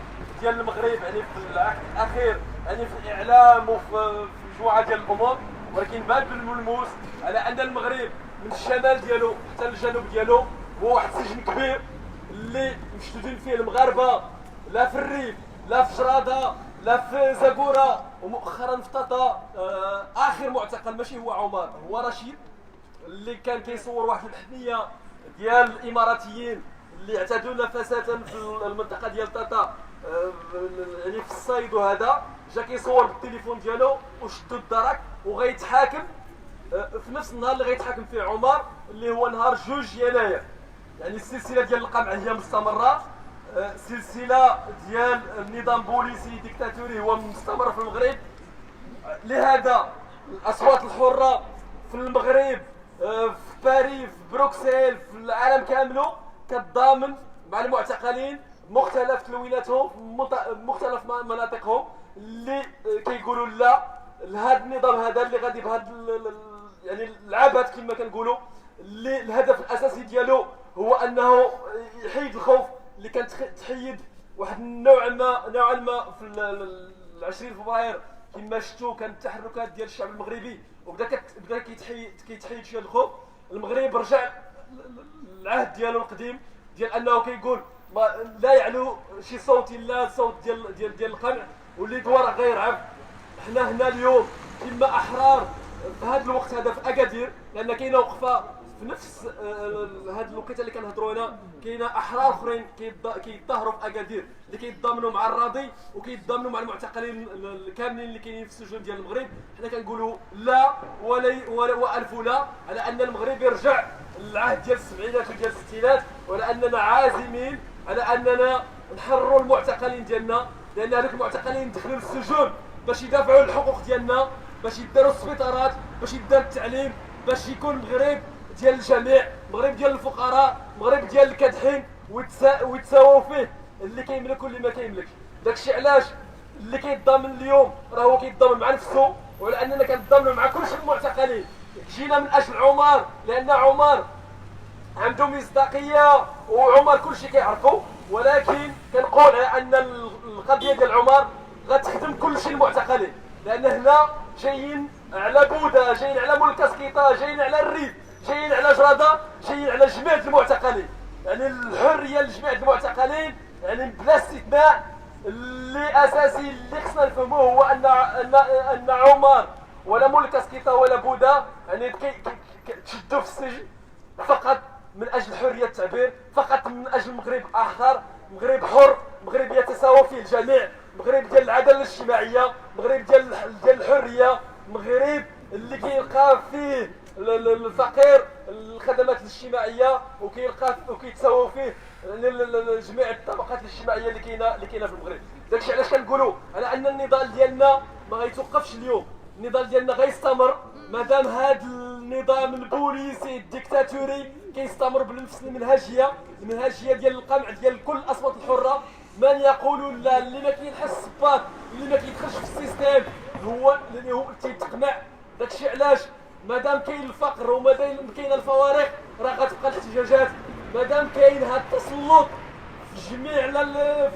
ديال المغرب يعني في العقد الاخير يعني في الاعلام وفي مجموعه ديال الامور، ولكن بان بالملموس على ان المغرب من الشمال ديالو حتى الجنوب ديالو هو واحد السجن كبير اللي مشدودين فيه المغاربه، لا في الريف لا في جراده لا في زاكوره، ومؤخرا في طاطا اخر معتقل ماشي هو عمر، هو رشيد اللي كان كيصور واحد الحميه ديال الاماراتيين اللي اعتادوا نفسه في المنطقه ديال طاطا يعني في الصيد، وهذا جا كيصور بالتليفون ديالو وشدوا الدرك وغيتحاكم في نفس النهار اللي غيتحاكم فيه عمر اللي هو نهار 2 يناير. يعني السلسله ديال القمع هي مستمره، سلسله ديال النظام بوليسي ديكتاتوري هو مستمر في المغرب، لهذا الاصوات الحره في المغرب، في باريس، في بروكسل، في العالم كامله كتضامن مع المعتقلين مختلف تلويناتهم، مختلف مناطقهم، اللي كيقولوا لا لهذا النظام هذا اللي غادي بهذا يعني العبث كما كنقولوا، اللي الهدف الاساسي ديالو هو انه يحيد الخوف اللي كانت تحيد واحد نوعا ما في 20 فبراير كما شفتوا. كانت التحركات ديال الشعب المغربي وبدا كيتحيد شويه الخوف. المغرب رجع العهد ديالو القديم ديال انه كيقول لا يعلو شي صوت الا صوت ديال القمع، واللي دوار غير عبد. حنا هنا اليوم كما احرار في هذا الوقت هذا في اكادير، لان كاينه وقفه في نفس هذا الوقت اللي كنهضروا هنا، كاينه احرار اخرين كيتظاهروا في اكادير اللي كيتضامنوا مع الراضي وكيتضامنوا مع المعتقلين الكاملين اللي كاينين في السجون ديال المغرب. حنا كنقولوا لا والف لا على ان المغرب يرجع للعهد ديال السبعينات وديال الستينات، وعلى اننا عازمين على اننا نحرروا المعتقلين ديالنا، لان هذوك المعتقلين دخلوا للسجون باش يدافعوا على الحقوق ديالنا، باش يداروا السبيطارات، باش يدار التعليم، باش يكون المغرب ديال الجميع، مغرب ديال الفقراء، مغرب ديال الكادحين، ويتساووا فيه اللي كيملك واللي ما كيملكش. داكشي علاش اللي كيتضامن اليوم راه هو كيتضامن مع نفسه، وعلى اننا كنتضامنوا مع كلشي المعتقلين. جينا من اجل عمر، لان عمر عنده مصداقيه وعمر كلشي كيعرفوا، ولكن كنقول على ان القضيه ديال عمر غتخدم كلشي المعتقلين، لان هنا جايين على بوذا، جايين على مول كاسكيطا، جايين على الريف، جايين على جراده، جايين على جميع المعتقلين. يعني الحريه لجميع المعتقلين يعني بلا استثناء. اللي اساسي اللي خصنا نفهموه هو ان عمر ولا مول كاسكيطا ولا بوذا يعني تشدوا في السجن فقط من اجل حريه التعبير، فقط من اجل مغرب اخر، مغرب حر، مغرب يتساوى فيه الجميع، مغرب ديال العداله الاجتماعيه، مغرب ديال الحريه، مغرب اللي كيلقى فيه الفقير الخدمات الاجتماعيه وكيتساووا فيه جميع الطبقات الاجتماعيه اللي كاينه في المغرب. داكشي علاش كنقولوا على ان النضال ديالنا ما غيتوقفش اليوم، النضال ديالنا غيستمر مادام هذا النظام البوليسي الديكتاتوري كيستمر بنفس المنهجيه ديال القمع ديال كل الاصوات الحره. من يقول لا، اللي ما كينحس الصباط، اللي ما كيدخلش في السيستم هو اللي هو تيتقمع. داكشي علاش مادام كاين الفقر ومادام كاينه الفوارق راه غتبقى الاحتجاجات، مادام كاين هذا التسلط في جميع لا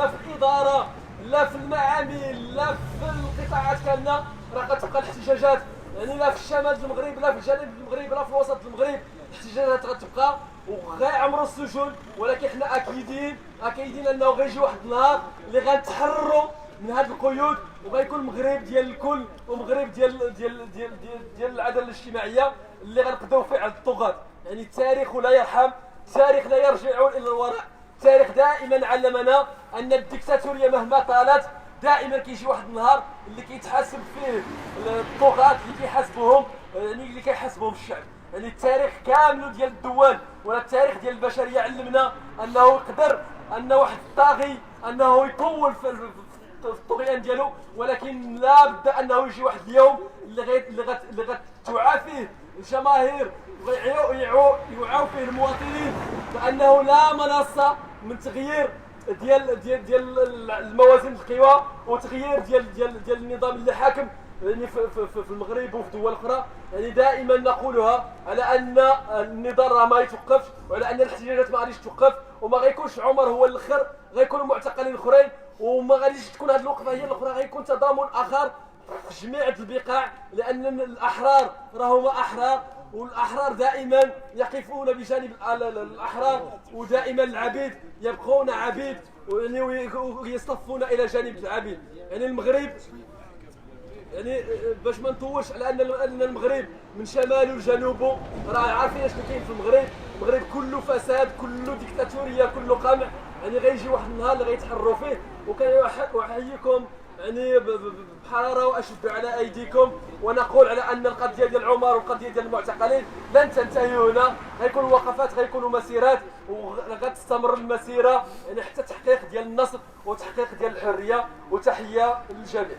في الاداره لا في المعامل لا في القطاعات كامله راه غتبقى الاحتجاجات. يعني لا في الشمال المغرب لا في جنوب المغرب لا في وسط المغرب الاحتجاجات غتبقى وغيعمروا السجون. ولكن حنا اكيدين انه غيجي واحد النهار اللي غنتحرروا من هذه القيود وغيكون المغرب ديال الكل ومغرب ديال العداله الاجتماعيه اللي غنقضيو فيه على الطغاة. يعني التاريخ لا يرحم، التاريخ لا يرجع الى الوراء، التاريخ دائما علمنا ان الديكتاتوريه مهما طالت دائما كيجي واحد النهار اللي كيتحاسب فيه الطغاة اللي كيحاسبوهم، يعني اللي كيحاسبهم الشعب. يعني التاريخ كامل ديال الدول ولا التاريخ ديال البشريه علمنا انه يقدر ان واحد الطاغي انه يطول في الطغيان ديالو، ولكن لا بد انه يجي واحد اليوم اللي غتوعى فيه الجماهير ويوعوا فيه المواطنين بانه لا منصه من تغيير ديال الموازين القوى وتغيير ديال النظام اللي حاكم يعني في المغرب وفي دول اخرى. يعني دائما نقولها على ان النضال راه ما يتوقفش، وعلى ان الاحتجاجات ما غاديش توقف، وما غيكونش عمر هو الاخر، غيكونوا معتقلين اخرين، وما غاديش تكون هذه الوقفه هي الاخرى، غيكون تضامن اخر في جميع البقاع، لان الاحرار راهما احرار، والاحرار دائما يقفون بجانب الاحرار، ودائما العبيد يبقون عبيد ويصطفون الى جانب العبيد. يعني المغرب يعني باش ما نطولش على ان المغرب من شماله لجنوبه راه عارفين شنو كاين في المغرب. المغرب كله فساد، كله ديكتاتوريه، كله قمع. يعني غيجي واحد النهار اللي غيتحرروا فيه. وكنحييكم يعني بحراره واشد على ايديكم، ونقول على ان القضيه ديال عمر والقضيه ديال المعتقلين لن تنتهي هنا، غيكونوا وقفات، غيكونوا مسيرات، وغتستمر المسيره يعني حتى تحقيق ديال النصر وتحقيق ديال الحريه. وتحيه للجميع.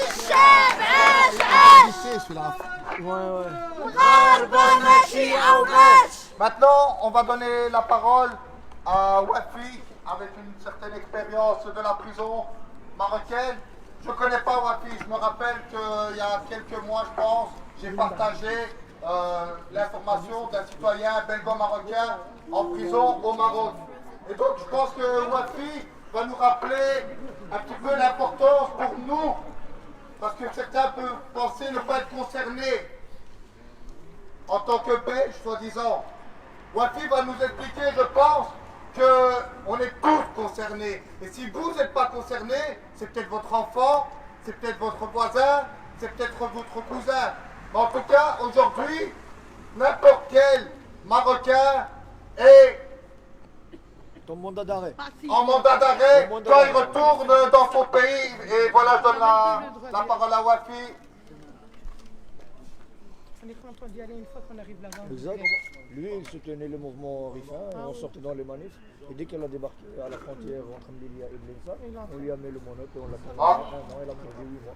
الشعب عاش عاش مغاربة ماشي أو باش. Maintenant, on va donner la parole à Wafi avec une certaine expérience de la prison marocaine. Je ne connais pas Wafi, je me rappelle qu'il y a quelques mois, je pense, j'ai partagé l'information d'un citoyen belgo-marocain en prison au Maroc. Et donc je pense que Wafi va nous rappeler un petit peu l'importance pour nous, parce que certains peuvent penser ne pas être concernés en tant que Belge, soi-disant. Wafi va nous expliquer, je pense, qu'on est tous concernés. Et si vous n'êtes pas concernés, c'est peut-être votre enfant, c'est peut-être votre voisin, c'est peut-être votre cousin. Mais en tout cas, aujourd'hui, n'importe quel Marocain est en mandat d'arrêt quand il retourne dans son pays. Et voilà, je donne la parole à Wafi. On est content d'y aller une fois qu'on arrive là-bas. Exact. Lui, il soutenait le mouvement Rifin, on sortait dans les manifs. Et dès qu'elle a débarqué à la frontière entre Mlilia et Blensa, on lui a mis le monote et on l'a fait. Un an, elle a mangé 8 mois.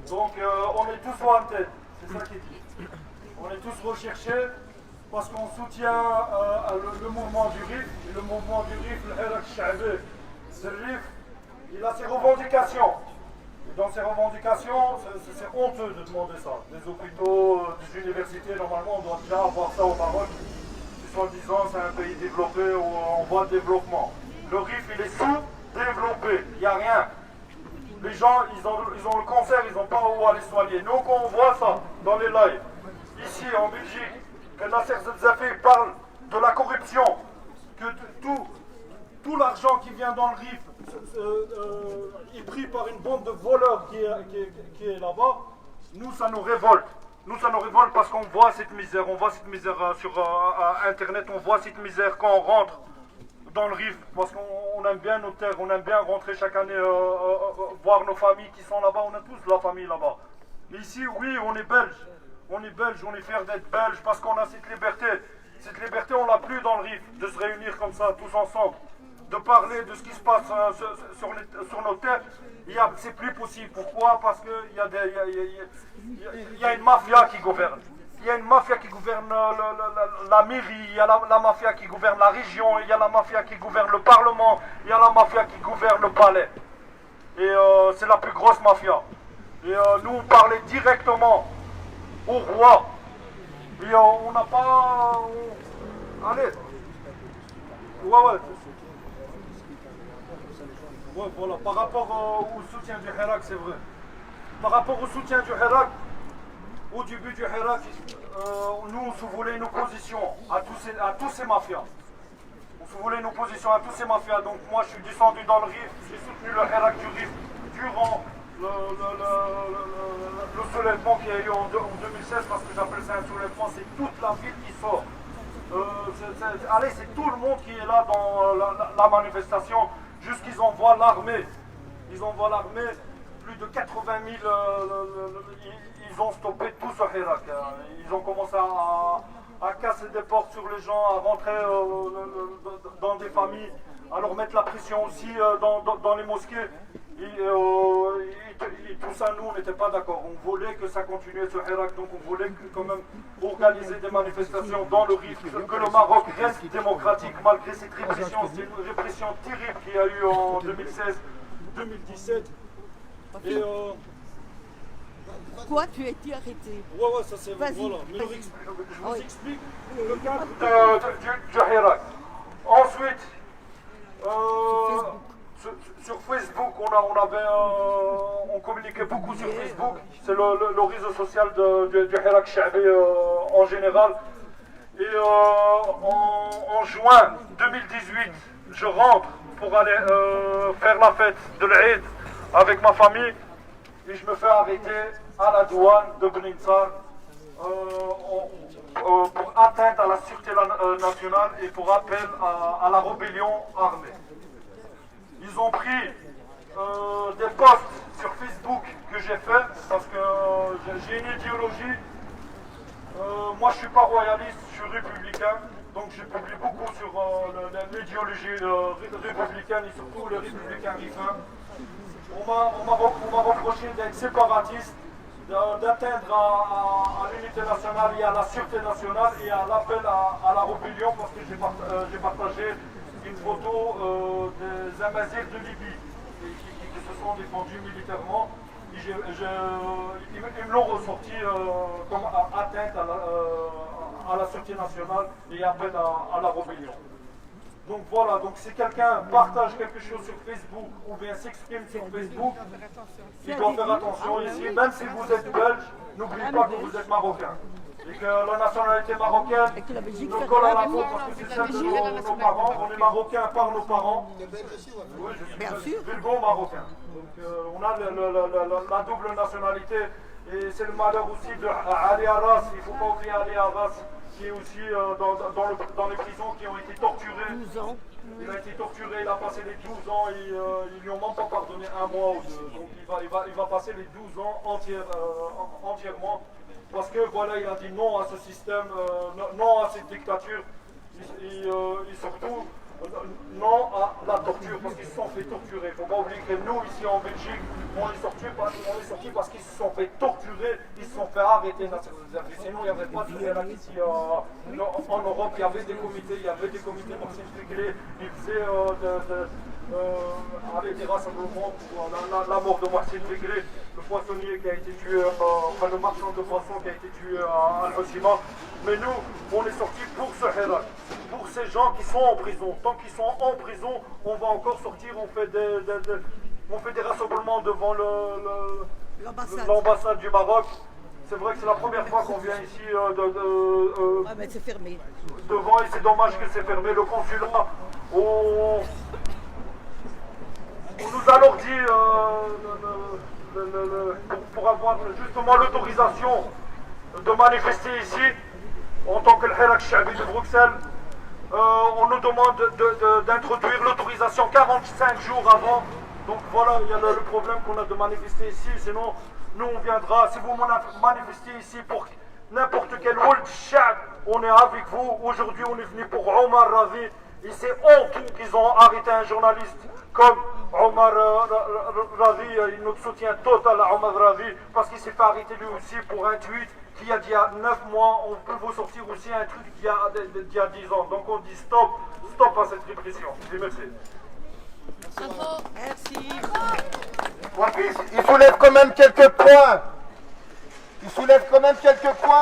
Donc on est tous wanted, c'est ça qui dit. On est tous recherchés parce qu'on soutient le mouvement du RIF. Et le mouvement du RIF, le Hirak Shabi, le RIF, il a ses revendications. Et dans ces revendications, c'est honteux de demander ça. Des hôpitaux, des universités, normalement on doit déjà avoir ça au Maroc. Soi-disant c'est un pays développé ou en voie de développement. Le RIF il est sous-développé, il n'y a rien. Les gens ils ont le cancer, ils n'ont pas où aller soigner. Nous quand on voit ça dans les lives, ici en Belgique, que Nasser Zedzafi parle de la corruption, que tout l'argent qui vient dans le RIF est pris par une bande de voleurs qui est là-bas, nous ça nous révolte. Nous, ça nous révolte parce qu'on voit cette misère. On voit cette misère sur Internet. On voit cette misère quand on rentre dans le RIF. Parce qu'on aime bien nos terres. On aime bien rentrer chaque année voir nos familles qui sont là-bas. On a tous la famille là-bas. Mais ici, oui, on est belge. On est belge. On est fiers d'être belge parce qu'on a cette liberté. Cette liberté, on l'a plus dans le RIF. De se réunir comme ça, tous ensemble. De parler de ce qui se passe sur nos terres. C'est plus possible. Pourquoi? Parce qu'il y a une mafia qui gouverne. Il y a une mafia qui gouverne la mairie, il y a la mafia qui gouverne la région, il y a la mafia qui gouverne le parlement, il y a la mafia qui gouverne le palais. Et c'est la plus grosse mafia. Et nous, on parlait directement au roi. Et on n'a pas... Allez. Ouais. Ouais, voilà, par rapport au soutien du Hirak, c'est vrai. Par rapport au soutien du Hirak, au début du Hirak, nous on se voulait une opposition à tous ces mafias. On se voulait une opposition à tous ces mafias. Donc moi je suis descendu dans le RIF, j'ai soutenu le Hirak du RIF durant le soulèvement qu'il y a eu en 2016, parce que j'appelle ça un soulèvement, c'est toute la ville qui sort. Allez, c'est tout le monde qui est là dans la manifestation. Juste qu'ils envoient l'armée. Ils envoient l'armée, plus de 80 000, ils ont stoppé tout ce Hirak. Ils ont commencé à casser des portes sur les gens, à rentrer dans des familles, à leur mettre la pression aussi dans les mosquées. Et tout ça, nous, on n'était pas d'accord. On voulait que ça continuait ce Hirak, donc on voulait quand même organiser des manifestations dans le RIF, que le Maroc reste démocratique malgré cette répression. C'est une répression terrible qu'il y a eu en 2016-2017. Et Quoi, tu as été arrêté? Ouais, ça c'est... Vas-y. Voilà. Mais Vas-y. je vous explique le cadre du Hirak. Ensuite, sur Facebook, on communiquait beaucoup sur Facebook. C'est le réseau social du Hirak Shabi en général. Et en juin 2018, je rentre pour aller faire la fête de l'Aïd avec ma famille. Et je me fais arrêter à la douane de Beninsar pour atteinte à la sûreté nationale et pour appel à la rébellion armée. Ils ont pris des posts sur Facebook que j'ai fait parce que j'ai une idéologie. Moi je ne suis pas royaliste, je suis républicain. Donc je publie beaucoup sur l'idéologie républicaine et surtout les républicains rifins. On m'a reproché d'être séparatiste, d'atteindre à l'unité nationale et à la sûreté nationale et à l'appel à la rébellion parce que j'ai partagé une photo des Amazirs de Libye qui se sont défendus militairement. Ils me l'ont ressorti comme atteinte à la sûreté nationale et appel à la rébellion. Donc voilà, donc si quelqu'un partage quelque chose sur Facebook ou bien s'exprime sur Facebook, il doit faire attention ici, même si vous êtes belge, n'oubliez pas que vous êtes marocain. Et que la nationalité marocaine nous colle à la peau parce que c'est celle de nos parents. On est marocain par nos parents. Oui, je suis bulgo-marocain. Donc on a la double nationalité. Et c'est le malheur aussi de Ali Arras. Il ne faut pas oublier Ali Arras, qui est aussi dans les prisons, qui ont été torturés. 12 ans. Il a été torturé, il a passé les 12 ans et ils lui ont même pas pardonné un mois ou deux. Donc il va passer les 12 ans entièrement. Parce que voilà, il a dit non à ce système, non à cette dictature, et surtout non à la torture, parce qu'ils se sont fait torturer. Il ne faut pas oublier que nous, ici en Belgique, on est sortis parce qu'ils se sont fait torturer, ils se sont fait arrêter. Sinon, il n'y avait pas de Hirak ici en Europe. Il y avait des comités, Maxime Fegler, ils faisaient avec des rassemblements pour la mort de Maxime Fegler, le poissonnier qui a été tué, enfin le marchand de poissons qui a été tué à Al-Hoceima. Mais nous, on est sortis pour ce Hirak, pour ces gens qui sont en prison. Tant qu'ils sont en prison, on va encore sortir, on fait des rassemblements devant l'ambassade du Maroc. C'est vrai que c'est la première fois qu'on vient ici mais c'est fermé. Devant, et c'est dommage que c'est fermé. Le consulat, on nous a alors dit pour avoir justement l'autorisation de manifester ici en tant que le Hirak Shabi de Bruxelles, on nous demande d'introduire l'autorisation 45 jours avant. Donc voilà, il y a le problème qu'on a de manifester ici. Sinon, nous on viendra. Si vous manifestez ici pour n'importe quel Ould Shab, on est avec vous. Aujourd'hui, on est venu pour Omar Ravi. Et c'est honteux qu'ils ont arrêté un journaliste comme Omar Ravi. Notre soutien total à Omar Ravi parce qu'il s'est fait arrêter lui aussi pour un tweet qui a dit il y a 9 mois. On peut vous sortir aussi un truc d'il y a 10 ans. Donc on dit stop à cette répression. Et merci. Merci. Il soulève quand même quelques points.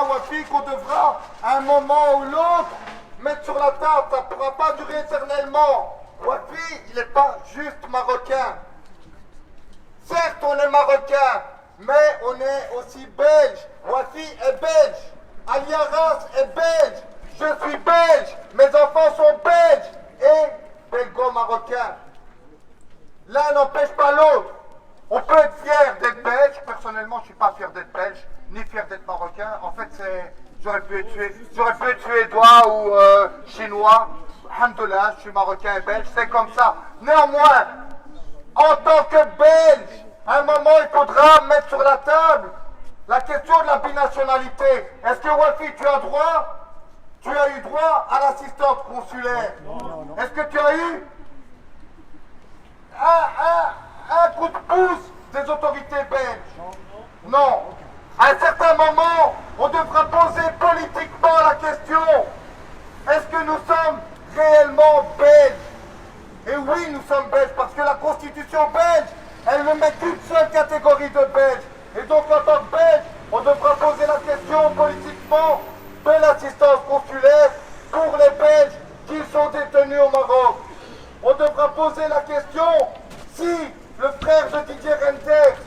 Wafi, qu'on devra, à un moment ou l'autre, mettre sur la table. Ça ne pourra pas durer éternellement. Wafi, il n'est pas juste marocain. Certes, on est marocain, mais on est aussi belge. Wafi est belge. Ali Arras est belge. Je suis belge. Mes enfants sont belges et belgo-marocains. L'un n'empêche pas l'autre. On peut être fier d'être belge. Personnellement, je ne suis pas fier d'être belge, ni fier d'être marocain. En fait, j'aurais pu être suédois ou chinois. Alhamdoulilah, je suis marocain et belge, c'est comme ça. Néanmoins, en tant que belge, à un moment, il faudra mettre sur la table la question de la binationalité. Est-ce que Wafi, tu as eu droit à l'assistance consulaire? Est-ce que tu as eu un coup de pouce des autorités belges? Non. À un certain moment, on devra poser politiquement la question. Est-ce que nous sommes réellement belges? Et oui, nous sommes belges parce que la constitution belge, elle ne met qu'une seule catégorie de belges. Et donc en tant que belge, on devra poser la question politiquement de l'assistance consulaire pour les Belges qui sont détenus au Maroc. On devra poser la question si le frère de Didier Reynders,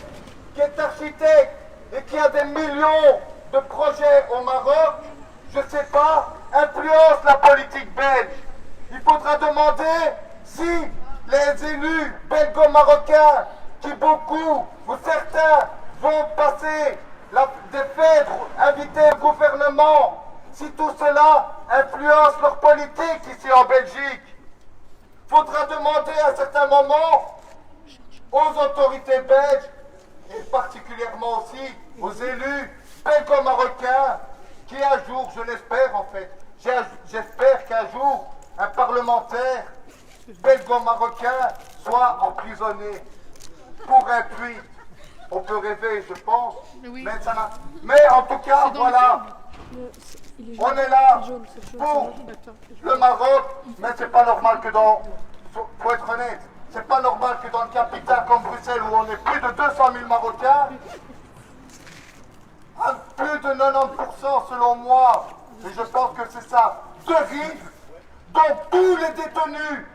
qui est architecte et qui a des millions de projets au Maroc, je ne sais pas, influence la politique belge. Il faudra demander si les élus belgo-marocains, qui beaucoup ou certains vont passer des fêtes, inviter le gouvernement, si tout cela influence leur politique ici en Belgique. Il faudra demander à certains moments aux autorités belges, et particulièrement aussi aux élus belgo-marocains, qui un jour, je l'espère en fait, j'espère qu'un jour, un parlementaire belgo-marocain soit emprisonné. pour un puits. On peut rêver, je pense, mais en tout cas, voilà, on est là pour le Maroc, mais c'est pas normal que faut être honnête, c'est pas normal que dans une capitale comme Bruxelles, où on est plus de 200 000 Marocains, plus de 90% selon moi, et je pense que c'est ça, de rives, dont tous les détenus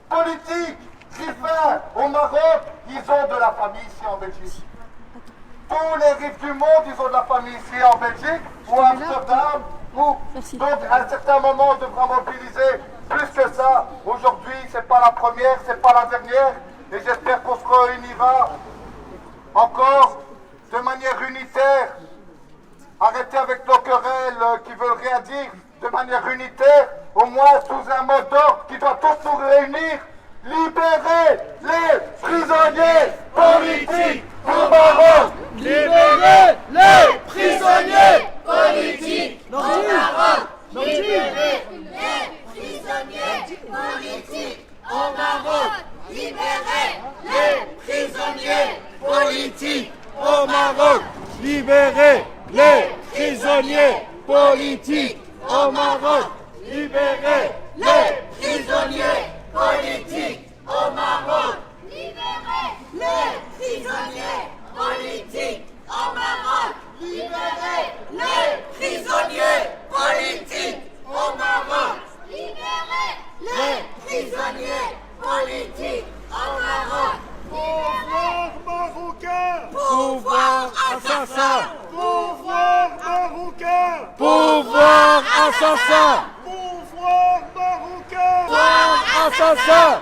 politiques, rifains au Maroc, ils ont de la famille ici en Belgique. Tous les rives du monde, ils ont de la famille ici en Belgique, ou à Amsterdam, donc à un certain moment, on devra mobiliser plus que ça. Aujourd'hui, c'est pas la première, c'est pas la dernière, et j'espère qu'on se réunira encore de manière unitaire. Arrêtez avec nos querelles qui veulent rien dire, de manière unitaire, au moins sous un mot d'ordre qui doit tous nous réunir. Libérez les prisonniers politiques au Maroc. Libérez les prisonniers politiques au Maroc. Libérez les prisonniers politiques au Maroc. Libérez les prisonniers politiques Au Maroc. Libérez les prisonniers politiques au Maroc. Libérez les prisonniers politiques au Maroc. Libérez les prisonniers politiques au Maroc. Libérez les prisonniers politiques au Maroc. Libérez les prisonniers politiques au Maroc. Pouvoir marocain. Pouvoir assassin. Pouvoir marocain. Pouvoir assassin. Pouvoir marocain. Pouvoir assassin.